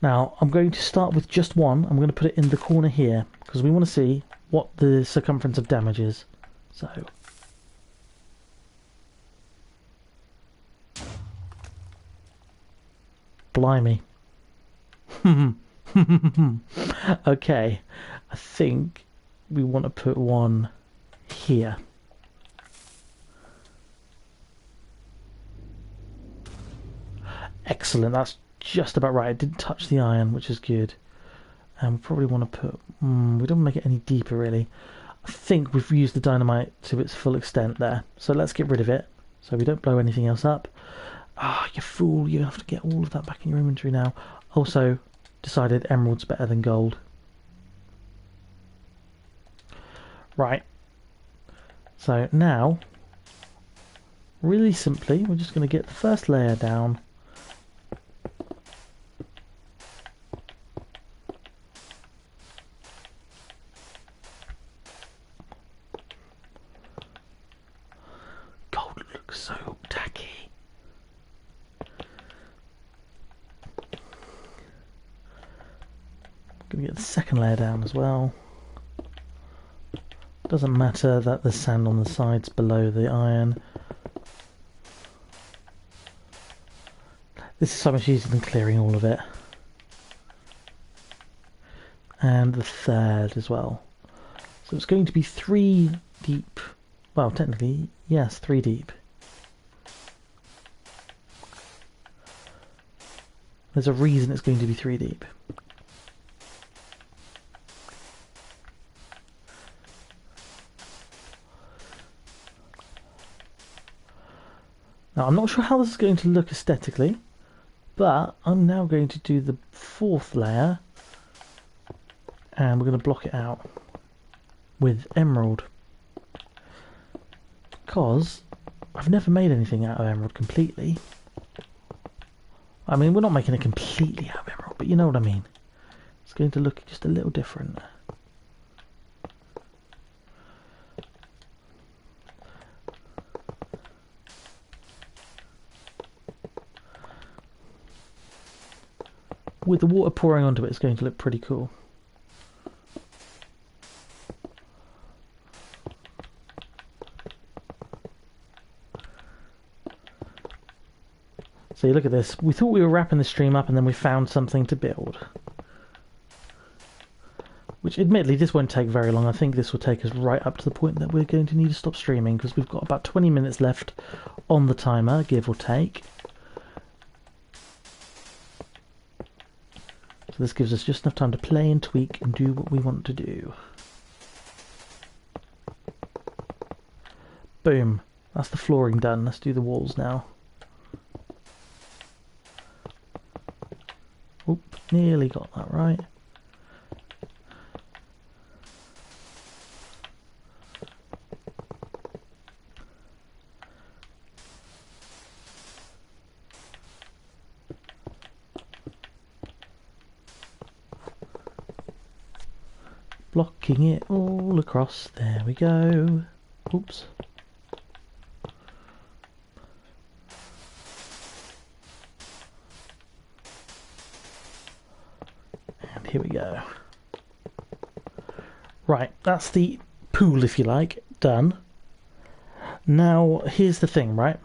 Now, I'm going to start with just one. I'm going to put it in the corner here, because we want to see what the circumference of damage is. So, blimey. Okay, I think we want to put one here. Excellent, that's just about right. It didn't touch the iron, which is good. And we probably want to put... we don't make it any deeper, really. I think we've used the dynamite to its full extent there. So let's get rid of it, so we don't blow anything else up. Ah, you fool, you have to get all of that back in your inventory now. Also, decided emerald's better than gold. Right. So now, really simply, we're just going to get the first layer down. Gold looks so tacky. Going to get the second layer down as well. Doesn't matter that there's sand on the sides below the iron. This is so much easier than clearing all of it. And the third as well. So it's going to be 3 deep. Well, technically, yes, 3 deep. There's a reason it's going to be 3 deep. Now, I'm not sure how this is going to look aesthetically, but I'm now going to do the 4th layer, and we're going to block it out with emerald, because I've never made anything out of emerald completely. I mean, we're not making it completely out of emerald, but you know what I mean. It's going to look just a little different. With the water pouring onto it, it's going to look pretty cool. So you look at this. We thought we were wrapping the stream up and then we found something to build. Which admittedly this won't take very long. I think this will take us right up to the point that we're going to need to stop streaming, because we've got about 20 minutes left on the timer, give or take. So this gives us just enough time to play and tweak and do what we want to do. Boom. That's the flooring done. Let's do the walls now. Oop, nearly got that right. Blocking it all across. There we go. Oops. here we go. Right, that's the pool, if you like, done. Now, here's the thing, right?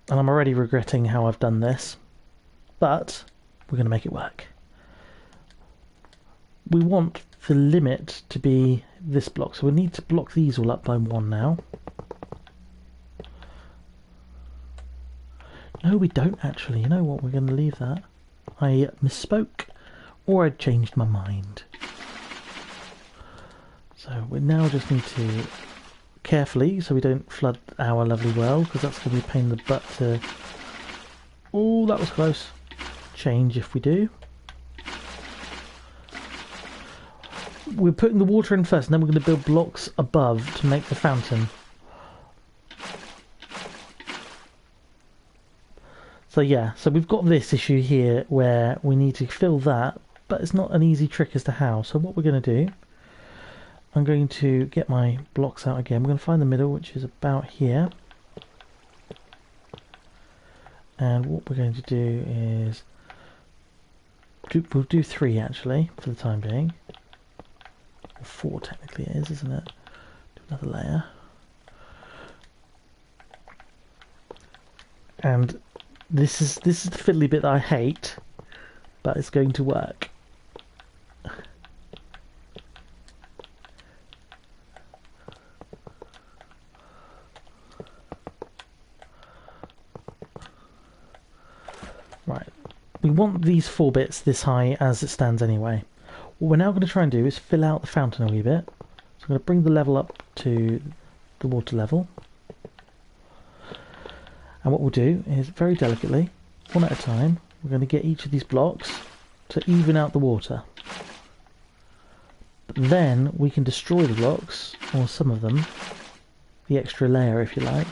And I'm already regretting how I've done this, but we're going to make it work. We want the limit to be this block, so we need to block these all up by 1 now. No, we don't actually. You know what? We're going to leave that. I misspoke, or I changed my mind. So we now just need to carefully, so we don't flood our lovely well, because that's going to be a pain in the butt to... Oh, that was close. Change if we do. We're putting the water in first, and then we're going to build blocks above to make the fountain. So yeah, so we've got this issue here where we need to fill that, but it's not an easy trick as to how. So what we're going to do, I'm going to get my blocks out again. We're going to find the middle, which is about here. And what we're going to do is, we'll do 3 actually, for the time being. Or 4 technically it is, isn't it? Do another layer. And this is the fiddly bit that I hate, but it's going to work. Right, we want these 4 bits this high as it stands anyway. What we're now going to try and do is fill out the fountain a wee bit. So I'm going to bring the level up to the water level. And what we'll do is, very delicately, 1 at a time, we're going to get each of these blocks to even out the water. But then we can destroy the blocks, or some of them, the extra layer if you like.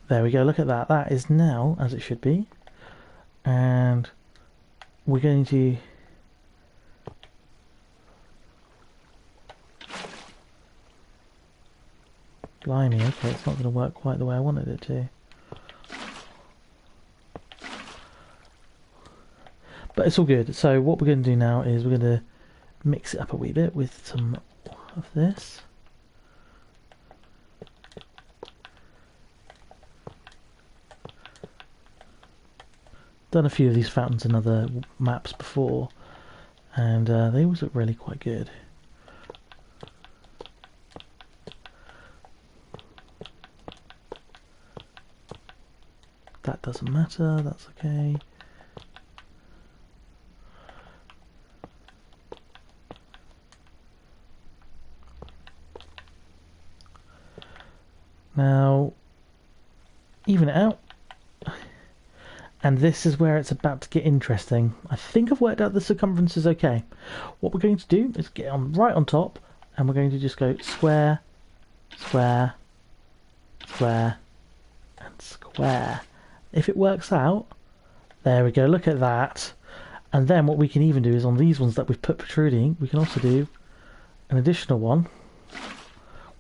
There we go, look at that. That is now as it should be. And we're going to... Blimey, okay, it's not going to work quite the way I wanted it to. But it's all good. So what we're going to do now is we're going to mix it up a wee bit with some of this. Done a few of these fountains in other maps before, and they always look really quite good. That doesn't matter, that's okay. Now, even it out. And this is where it's about to get interesting. I think I've worked out the circumference is okay. What we're going to do is get on right on top, and we're going to just go square, square, square, and square. If it works out, there we go, look at that. And then what we can even do is on these ones that we've put protruding, we can also do an additional one,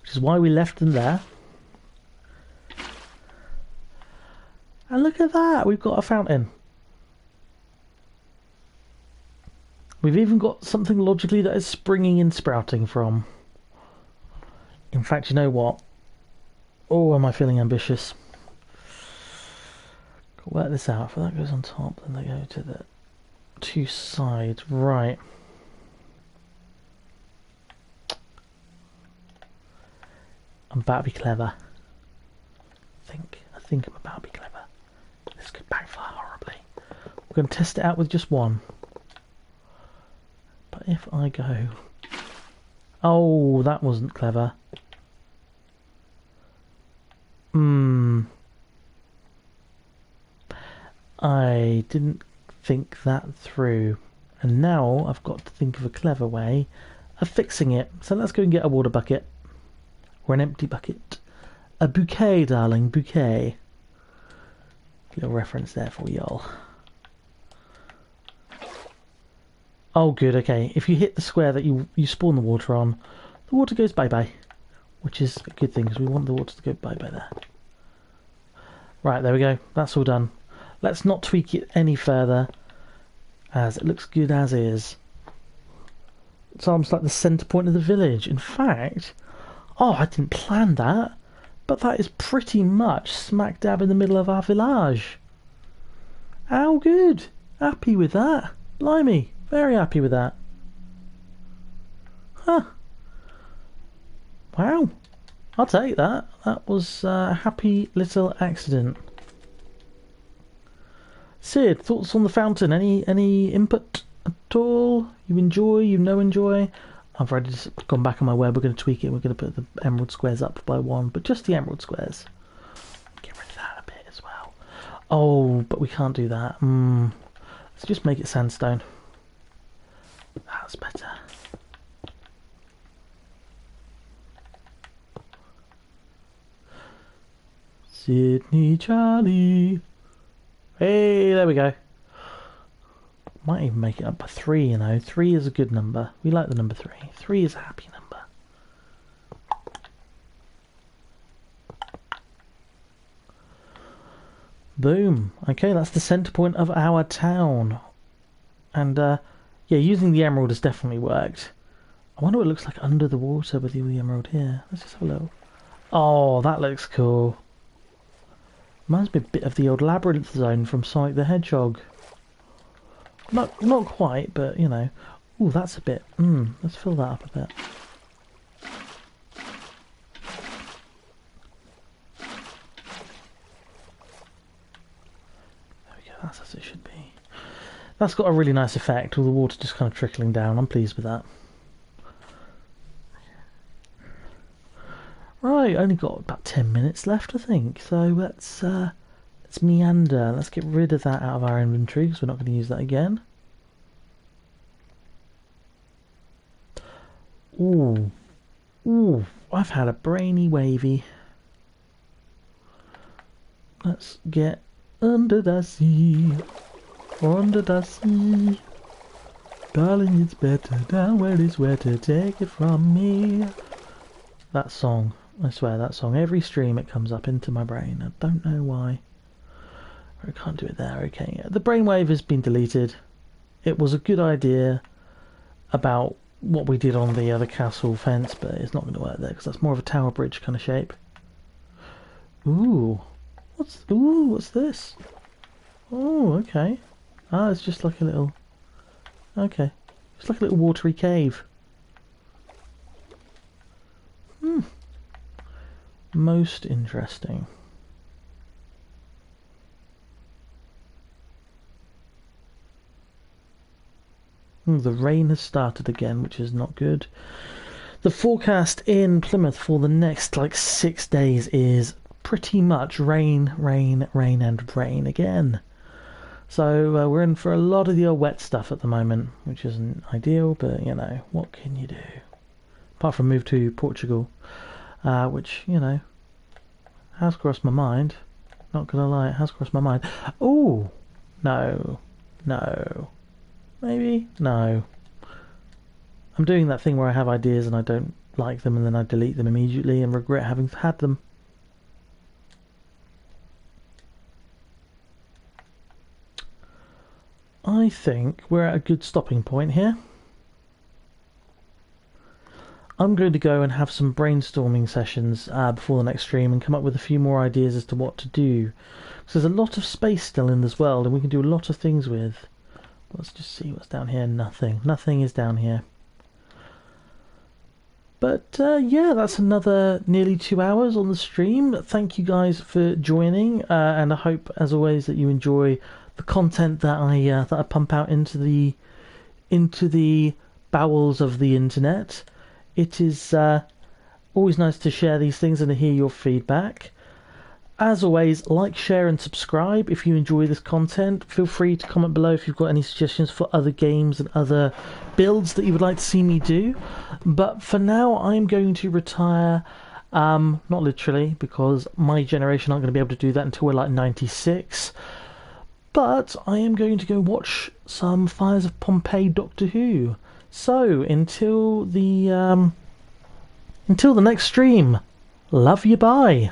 which is why we left them there. And look at that, we've got a fountain. We've even got something logically that is springing and sprouting from. In fact, you know what? Oh, am I feeling ambitious? Work this out. If that goes on top, then they go to the 2 sides. Right. I'm about to be clever. I think I'm about to be clever. This could backfire horribly. We're going to test it out with just 1. But if I go... Oh, that wasn't clever. I didn't think that through. And now I've got to think of a clever way of fixing it. So let's go and get a water bucket. Or an empty bucket. A bouquet, darling, bouquet. Little reference there for y'all. Oh good, okay. If you hit the square that you spawn the water on, the water goes bye-bye. Which is a good thing, because we want the water to go bye-bye there. Right, there we go. That's all done. Let's not tweak it any further, as it looks good as is. It's almost like the centre point of the village. In fact, oh, I didn't plan that, but that is pretty much smack dab in the middle of our village. How good. Happy with that. Blimey, very happy with that. Huh. Wow. I'll take that. That was a happy little accident. Sid, thoughts on the fountain? Any input at all? You enjoy? You no enjoy? I've already just gone back on my web. We're going to tweak it. We're going to put the emerald squares up by 1, but just the emerald squares. Get rid of that a bit as well. Oh, but we can't do that. Let's just make it sandstone. That's better. Sydney Charlie. Hey, there we go. Might even make it up by 3, you know. 3 is a good number. We like the number 3. 3 is a happy number. Boom. Okay, that's the centre point of our town. And, yeah, using the emerald has definitely worked. I wonder what it looks like under the water with the emerald here. Let's just have a look. Oh, that looks cool. Reminds me a bit of the old labyrinth zone from Sonic the Hedgehog. Not quite, but you know. Ooh, that's a bit. Let's fill that up a bit. There we go. That's as it should be. That's got a really nice effect. All the water just kind of trickling down. I'm pleased with that. Right, only got about 10 minutes left, I think. So let's meander. Let's get rid of that out of our inventory because we're not going to use that again. Ooh, I've had a brainy wavy. Let's get under the sea, under the sea. Darling, it's better down where it's wetter. Take it from me. That song. I swear, that song. Every stream it comes up into my brain. I don't know why. I can't do it there. Okay. The brainwave has been deleted. It was a good idea about what we did on the other castle fence, but it's not going to work there because that's more of a tower bridge kind of shape. Ooh. What's this? Oh, okay. Ah, it's just like a little... Okay. It's like a little watery cave. Most interesting. The rain has started again, which is not good. The forecast in Plymouth for the next like 6 days is pretty much rain, rain, rain and rain again. So we're in for a lot of the old wet stuff at the moment, which isn't ideal, but you know, what can you do? Apart from move to Portugal. Which, you know, has crossed my mind. Not gonna lie, it has crossed my mind. Oh, no, maybe, no. I'm doing that thing where I have ideas and I don't like them and then I delete them immediately and regret having had them. I think we're at a good stopping point here. I'm going to go and have some brainstorming sessions before the next stream and come up with a few more ideas as to what to do. Because there's a lot of space still in this world and we can do a lot of things with. Let's just see what's down here. Nothing. Nothing is down here. But yeah, that's another nearly 2 hours on the stream. Thank you guys for joining, and I hope, as always, that you enjoy the content that I pump out into the bowels of the internet. It is always nice to share these things and to hear your feedback. As always, like, share and subscribe if you enjoy this content. Feel free to comment below if you've got any suggestions for other games and other builds that you would like to see me do. But for now, I'm going to retire, not literally, because my generation aren't going to be able to do that until we're like 96. But I am going to go watch some Fires of Pompeii Doctor Who. So, until the next stream, love you, bye.